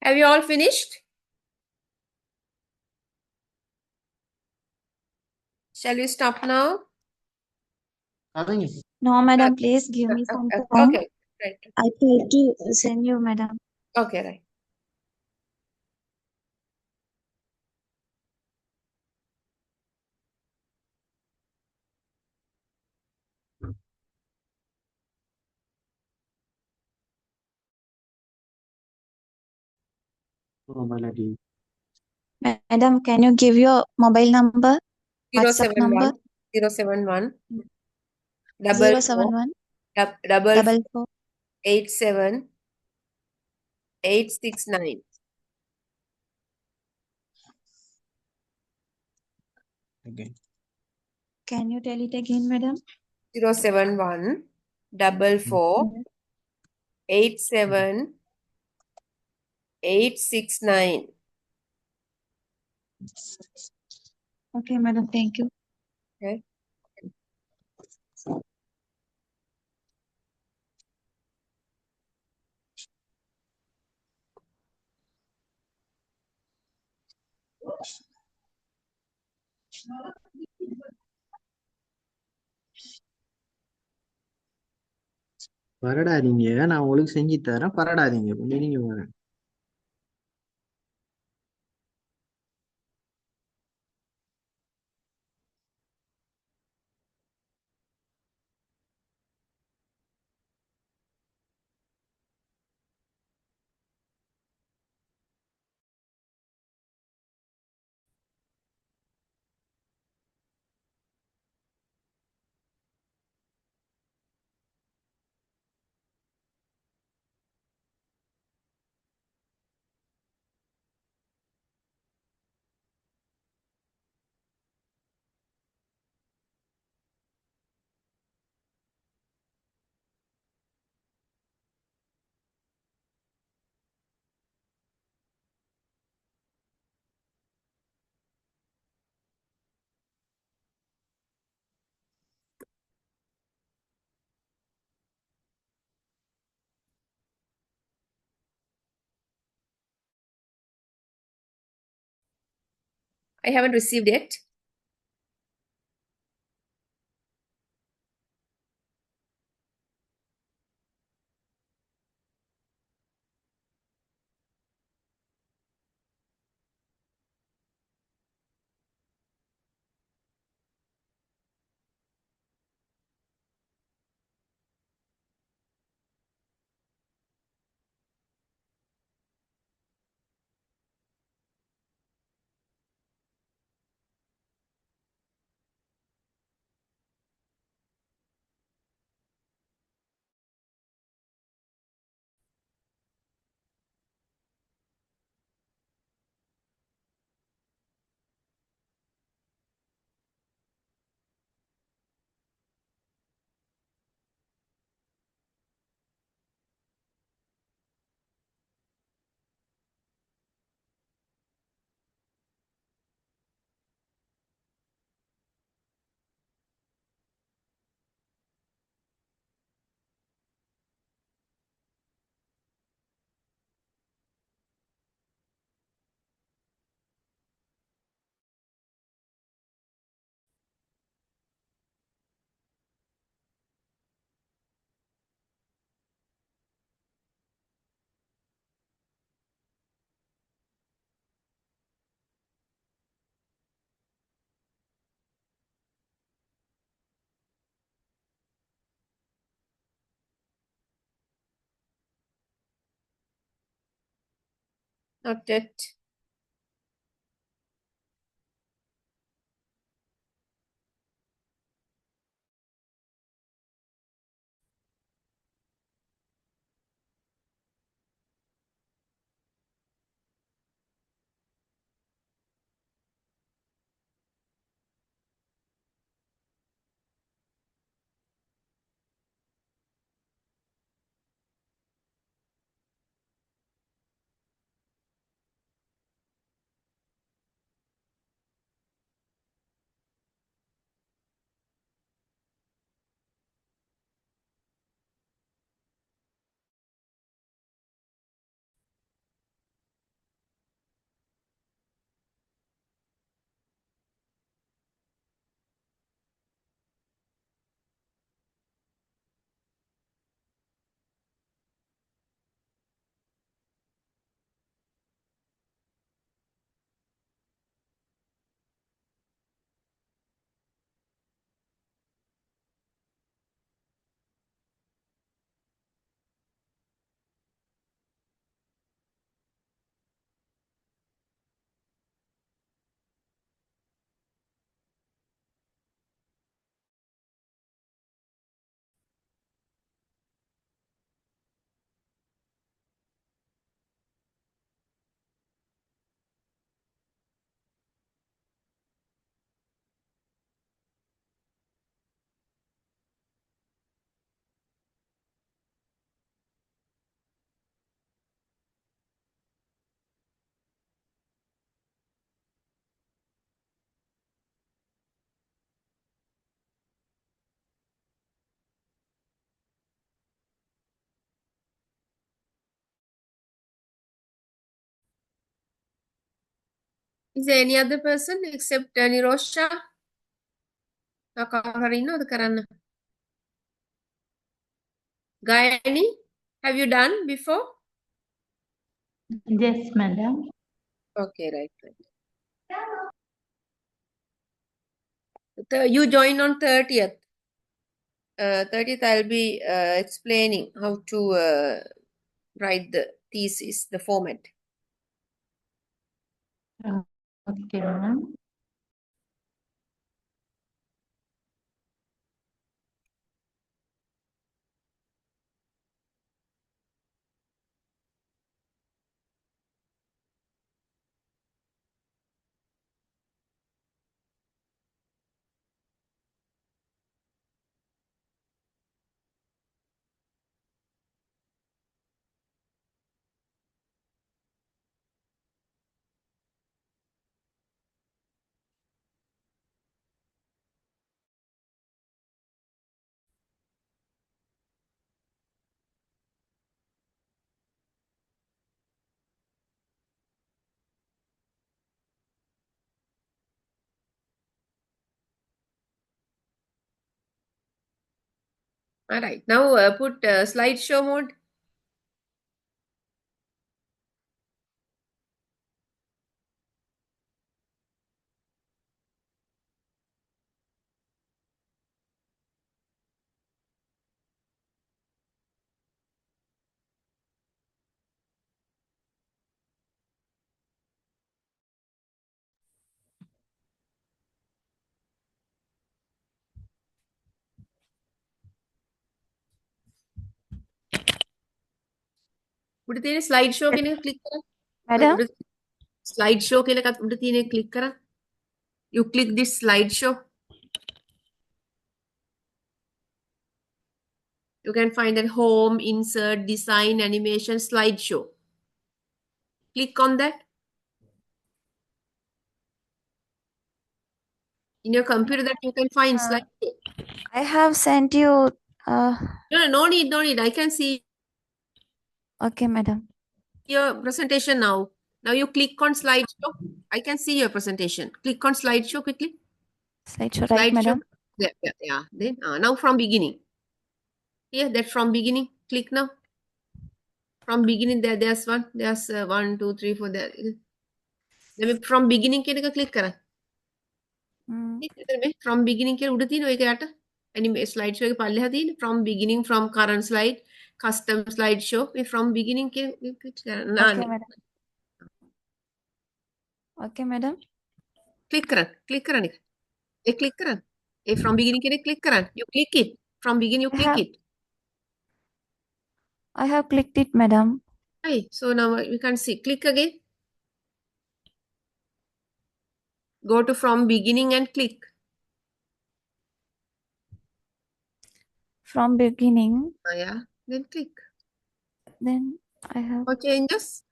Have you all finished? Shall we stop now? No, madam, please give me some time. Okay, right. I try to send you, madam. Okay, right. mobile ID. Madam, can you give your mobile number, WhatsApp 071 number? 071 double 071 double 44 87 869. Again. Can you tell it again, madam? 071 44 Yes. 87 869. Okay, madam. Thank you. Okay. பரடாதீங்க, நான் உங்களுக்கு செஞ்சு தரேன், பரடாதீங்க, கொஞ்சம் நீங்க வாங்க. I haven't received it. Not yet. Is there any other person except Nirosha? Kakarino, Karan. Gayani, have you done before? Yes, madam. Okay, right. You join on 30th. 30th, I'll be explaining how to write the thesis, the format. Okay, ma'am. All right. Now put slideshow mode. උඩ තියෙන slide show කියන එක click කරා. Madam, slide show කියලා එකක් උඩ තියෙන එක click කරා. You click this slide show. You can find that home, insert, design, animation, slideshow. Click on that. In your computer that you can find slideshow. I have sent you. No need. I can see Okay, madam. your presentation now. Now you click on slideshow. I can see your presentation. Click on slideshow quickly. Slideshow, right, madam? Yeah. Then now from beginning. Yeah, that from beginning. Click now. From beginning there's one. There's 1, 2, 3, 4 there. Then from beginning කියන එක click කරා. From beginning කියලා උඩ තියෙන එක යට anime slide show එක පල්ලෙහා තියෙන from beginning from current slide custom slide show මේ from beginning කියලා Okay, madam. Okay, madam. click කරන්න ඒ click කරන්න ඒ from beginning කියන එක click කරන්න you click it from beginning you click it I have clicked it, madam. Hey, so now we can see click again go to from beginning and click From beginning. Yeah, then click. Then I have. No changes.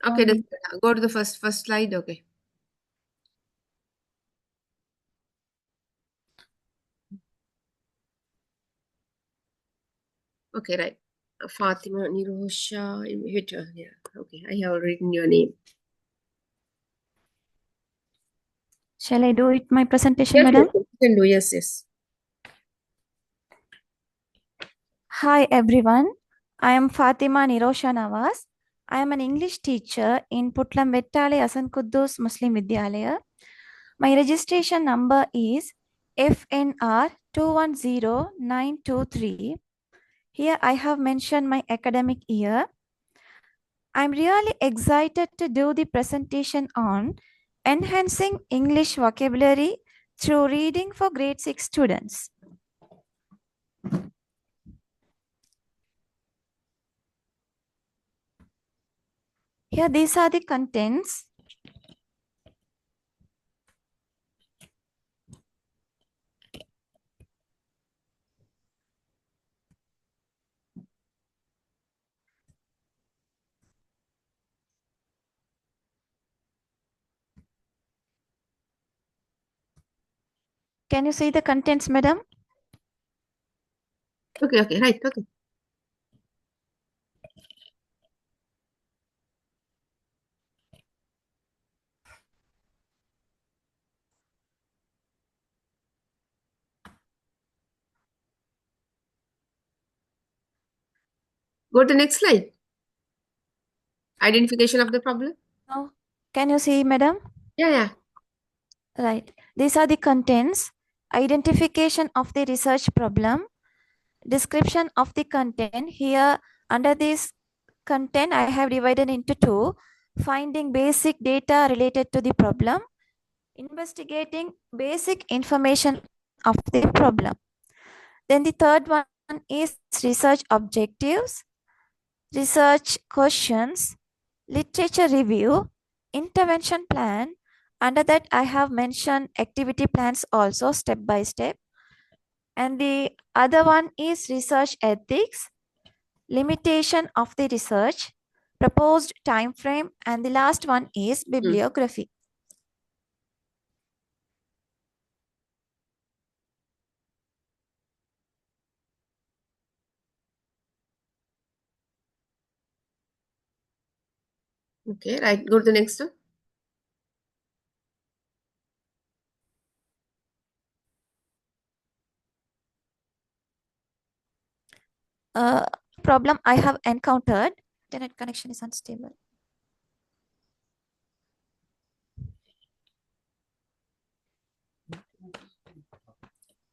Okay, go to the first slide. Okay. Okay, right. Fatima Nirosha. Yeah. Okay, I have written your name. Shall I do it my presentation, madam? You can do. Yes. Hi, everyone. I am Fatima Nirosha Nawaz. I am an English teacher in Putlam Vettale Asan Kuddus Muslim Vidyalaya. My registration number is FNR 210923. Here I have mentioned my academic year. I'm really excited to do the presentation on enhancing English vocabulary through reading for grade 6 students. Here, these are the contents. Can you see the contents, madam? Okay, right, okay. Go to next slide. Identification of the problem. Now, can you see, madam? Yeah. Right. These are the contents. Identification of the research problem. Description of the content. Here, under this content, I have divided into two. Finding basic data related to the problem. Investigating basic information of the problem. Then the third one is research objectives, research questions, literature review, intervention plan. Under that, I have mentioned activity plans also step by step. And the other one is research ethics, limitation of the research, proposed time frame, and the last one is bibliography. Okay, right. Go to the next one. Problem I have encountered, internet connection is unstable.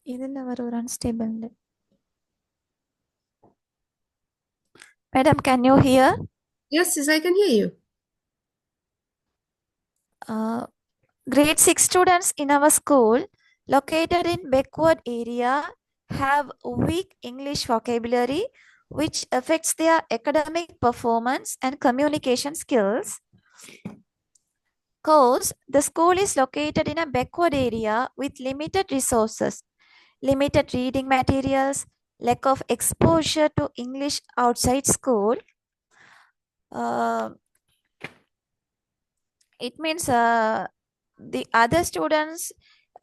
Unstable. Madam, can you hear? Yes, I can hear you. Grade 6 students in our school located in backward area have weak English vocabulary, which affects their academic performance and communication skills. Cause the school is located in a backward area with limited resources, limited reading materials, lack of exposure to English outside school. It means the other students,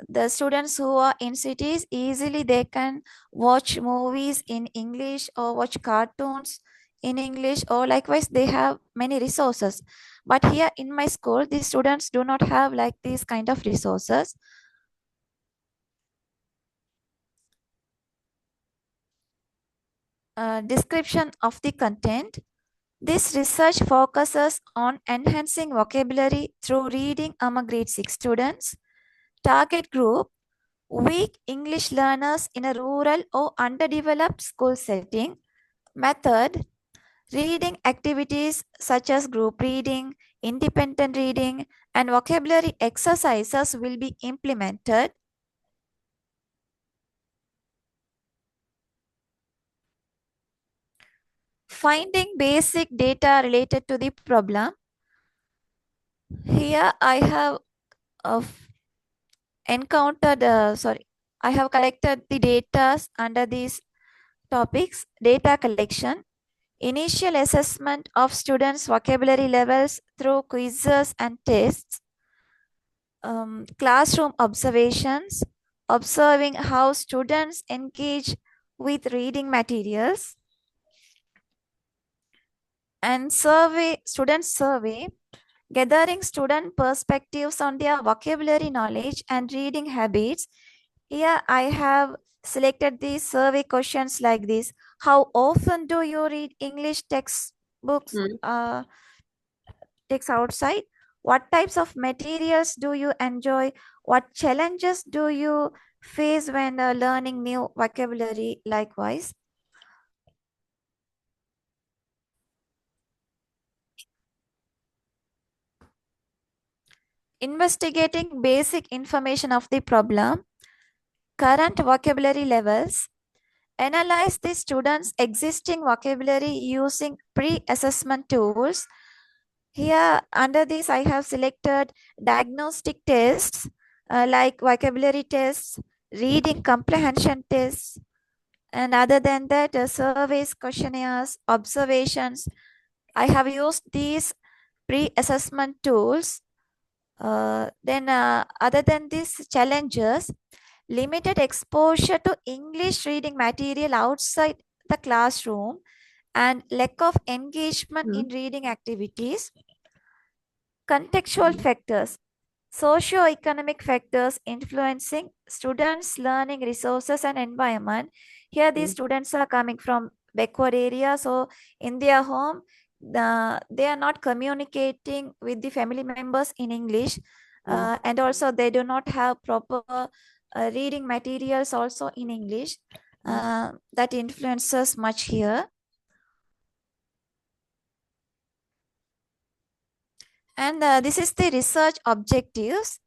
the students who are in cities, easily they can watch movies in English or watch cartoons in English, or likewise they have many resources. But here in my school, the students do not have like these kind of resources. Description of the content. This research focuses on enhancing vocabulary through reading among grade 6 students. Target group, weak English learners in a rural or underdeveloped school setting. Method, reading activities such as group reading, independent reading, and vocabulary exercises will be implemented. Finding basic data related to the problem. Here I have I have collected the data under these topics. Data collection, initial assessment of students' vocabulary levels through quizzes and tests, classroom observations, observing how students engage with reading materials, and student survey, gathering student perspectives on their vocabulary knowledge and reading habits. Here I have selected these survey questions like this. How often do you read English textbooks, texts outside? What types of materials do you enjoy? What challenges do you face when learning new vocabulary likewise? Investigating basic information of the problem, current vocabulary levels, analyze the students' existing vocabulary using pre-assessment tools. Here, under this, I have selected diagnostic tests like vocabulary tests, reading comprehension tests, and other than that, surveys, questionnaires, observations. I have used these pre-assessment tools. Other than these challenges, limited exposure to English reading material outside the classroom and lack of engagement in reading activities. Contextual factors, socio-economic factors influencing students' learning resources and environment. Here, these students are coming from backward area. So in their home, they are not communicating with the family members in English. And also they do not have proper reading materials also in English. That influences much here. And this is the research objectives.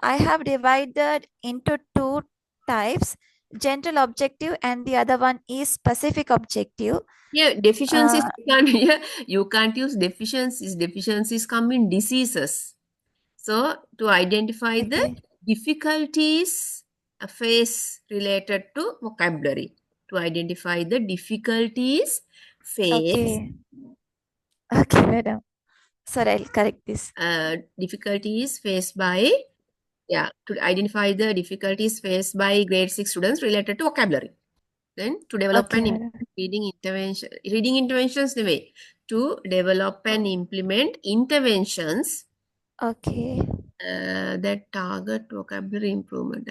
I have divided into two types, general objective and the other one is specific objective. Yeah, deficiencies, you can't use deficiencies. Deficiencies come in diseases. So to identify the difficulties face related to vocabulary. To identify the difficulties face. Okay, madam. Sorry, I'll correct this. Difficulties faced by, to identify the difficulties faced by grade 6 students related to vocabulary. Then to develop and implement reading interventions the way. To develop and implement interventions that target vocabulary improvement.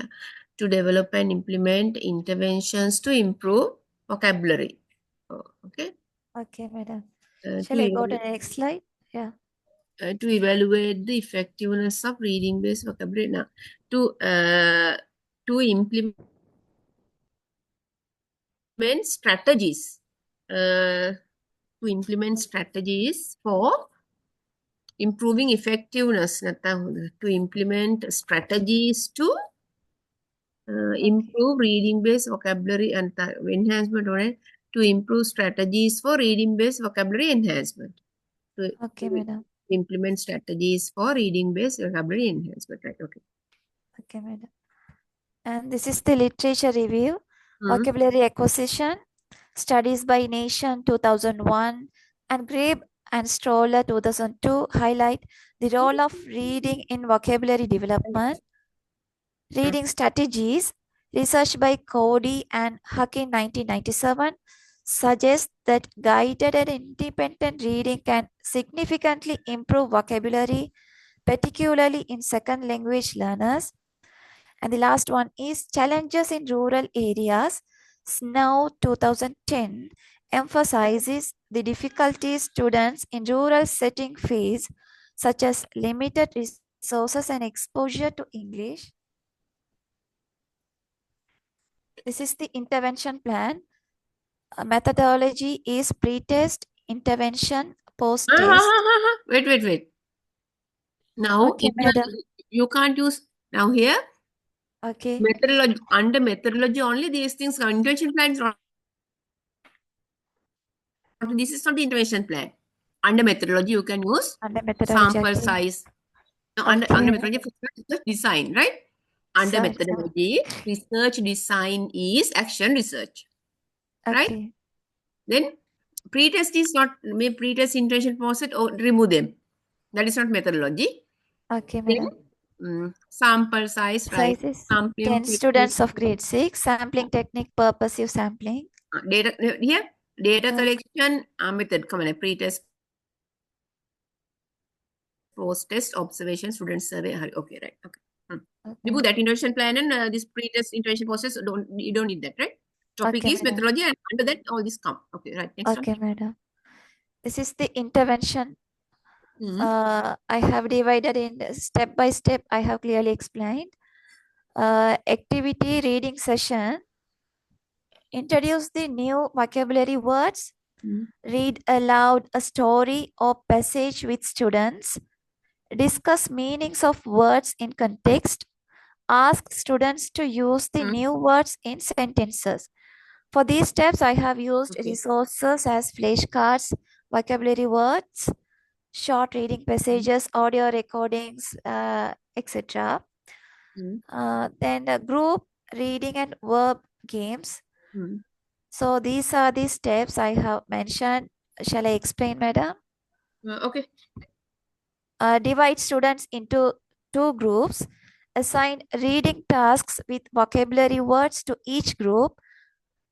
To develop and implement interventions to improve vocabulary. Okay. Okay, madam. Shall I go to the next slide? Yeah. To evaluate the effectiveness of reading-based vocabulary. Now, to implement strategies. To implement strategies for improving effectiveness. To implement strategies to improve reading-based vocabulary and enhancement. To improve strategies for reading-based vocabulary enhancement. Okay, madam. Implement strategies for reading-based vocabulary enhancement. Right. Okay. Okay, madam. And this is the literature review. Vocabulary acquisition. Studies by Nation 2001 and Grabe and Stroller 2002 highlight the role of reading in vocabulary development. Reading strategies. Research by Cody and Huck in 1997 suggests that guided and independent reading can significantly improve vocabulary, particularly in second language learners. And the last one is Challenges in Rural Areas. Snow 2010 emphasizes the difficulties students in rural setting face, such as limited resources and exposure to English. This is the intervention plan. Methodology is pre-test, intervention, post-test. Wait. Now, you can't use, now here, methodology, under methodology only these things are intervention plans. This is not the intervention plan. Under methodology, you can use sample size. No, under methodology, design, right? Under methodology, research design is action research. Right? Then pre-test is not, pre-test intervention process or remove them. That is not methodology. Okay, madam. Sample size, right? Sampling 10 students of grade 6, sampling technique, purposive sampling. Data here, data collection method, pre-test, post-test, observation, student survey. Okay, right. Okay. Remove that intervention plan and this pre-test intervention process. You don't need that, right? Topic is methodology and under that all this come. Okay, right. Next one. Madam. This is the intervention. I have divided in step by step. I have clearly explained. Activity reading session. Introduce the new vocabulary words. Read aloud a story or passage with students. Discuss meanings of words in context. Ask students to use the new words in sentences. For these steps, I have used resources as flashcards, vocabulary words, short reading passages, audio recordings, etc. Then group reading and verb games. So these are the steps I have mentioned. Shall I explain, madam? Okay. Divide students into 2 groups. Assign reading tasks with vocabulary words to each group.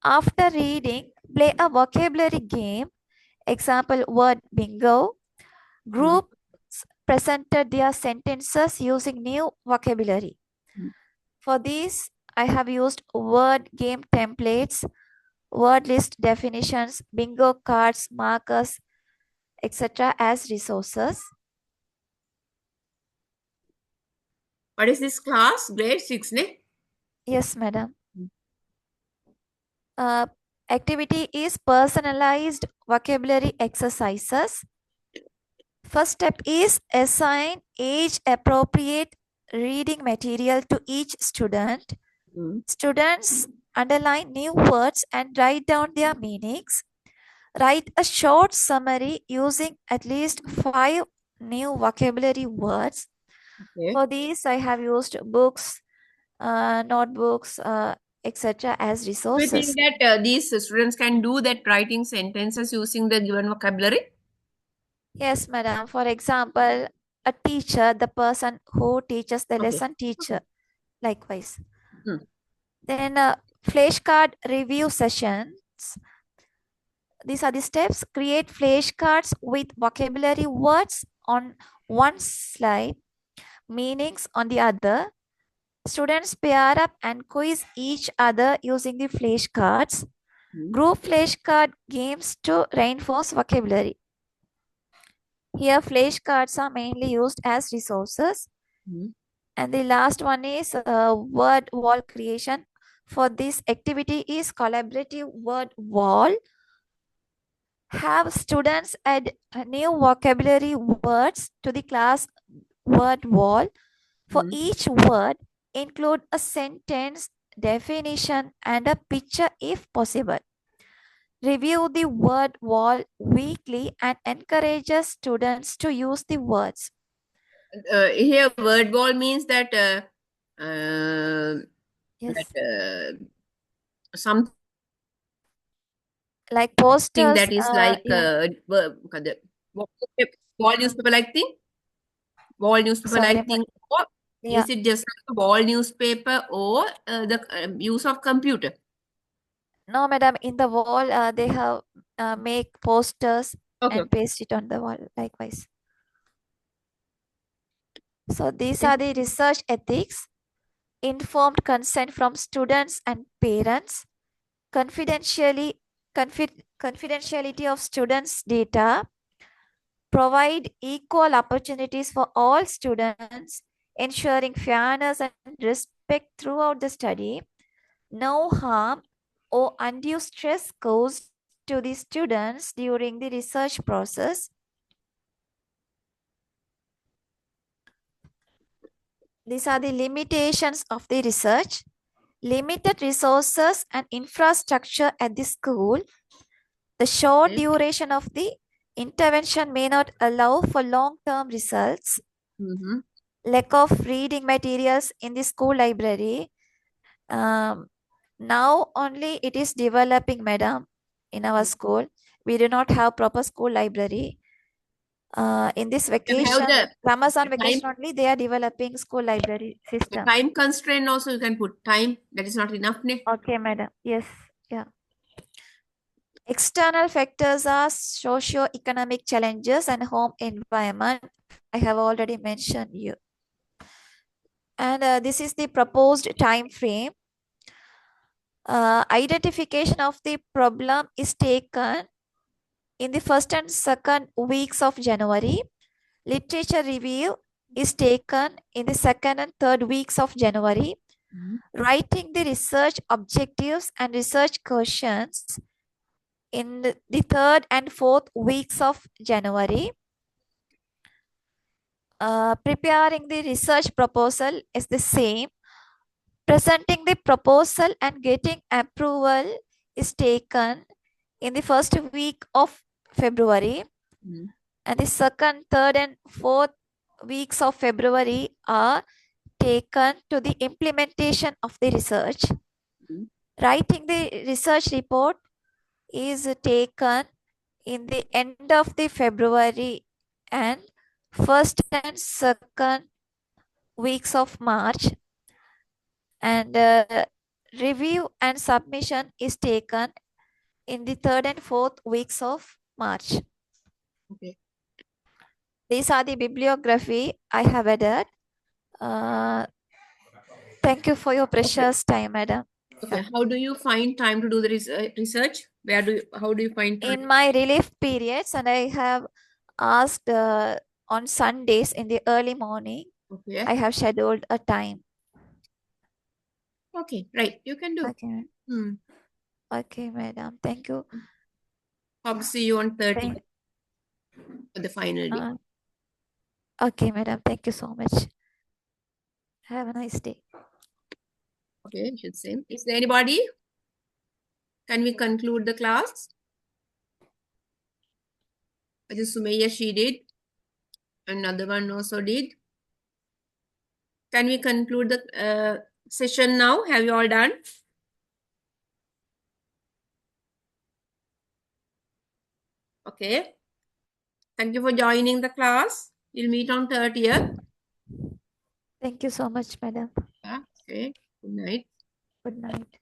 After reading, play a vocabulary game. Example, word bingo. Groups presented their sentences using new vocabulary. For this, I have used word game templates. word list definitions, bingo cards, markers, etc. as resources. What is this class? Grade 6, ne? Yes, madam. Activity is personalized vocabulary exercises. First step is assign age-appropriate reading material to each student. Students underline new words and write down their meanings. Write a short summary using at least 5 new vocabulary words. Okay. For these, I have used books, notebooks, etc. as Do you resources. think that these students can do that writing sentences using the given vocabulary? Yes, madam. For example, a teacher, the person who teaches the Okay. lesson, teacher, likewise. Hmm. Then flashcard review sessions. These are the steps. Create flashcards with vocabulary words on one slide, meanings on the other. Students pair up and quiz each other using the flashcards. Group flashcard games to reinforce vocabulary. Here, flashcards are mainly used as resources. And the last one is word wall creation. For this activity is collaborative word wall. Have students add new vocabulary words to the class word wall. For each word, include a sentence, definition, and a picture if possible. Review the word wall weekly and encourages students to use the words. Here, word wall means that Yes. something Like posters. that is like Yeah. wall newspaper like thing? Wall newspaper Sorry, like thing? Or yeah. is it just like a wall newspaper or the use of computer? No, madam. In the wall, they have make posters Okay. and paste it on the wall. Likewise. So these are the research ethics, informed consent from students and parents, confidentiality of students' data, provide equal opportunities for all students, ensuring fairness and respect throughout the study, no harm or undue stress caused to the students during the research process. These are the limitations of the research. Limited resources and infrastructure at the school. The short duration of the intervention may not allow for long-term results. Lack of reading materials in the school library. Now only it is developing, madam, in our school. We do not have proper school library. In this vacation, Ramazan vacation only, they are developing school library system. The time constraint also you can put time. That is not enough, ne? Okay, madam. Yes. Yeah. External factors are socio-economic challenges and home environment. I have already mentioned you. And this is the proposed time frame. Identification of the problem is taken in the first and second weeks of January. Literature review is taken in the second and third weeks of January. Writing the research objectives and research questions in the third and fourth weeks of January. Preparing the research proposal is the same. Presenting the proposal and getting approval is taken in the first week of February. And the second, third, and fourth weeks of February are taken to the implementation of the research. Writing the research report is taken in the end of the February and first and second weeks of March. And review and submission is taken in the third and fourth weeks of March. Okay. These are the bibliography I have added. Thank you for your precious time, madam. Okay, how do you find time to do the research? How do you find time? In my relief periods, and I have asked on Sundays in the early morning, Okay. I have scheduled a time. Okay, right. You can do. Okay. Hmm. Okay, madam. Thank you. I'll see you on 30 Thank- for the final day. Okay, madam. Thank you so much. Have a nice day. Okay, should say. Is there anybody? Can we conclude the class? I just Sumaya, she did. Another one also did. Can we conclude the session now? Have you all done? Okay. Thank you for joining the class. We'll meet on 30th. Thank you so much, madam. Okay. Good night. Good night.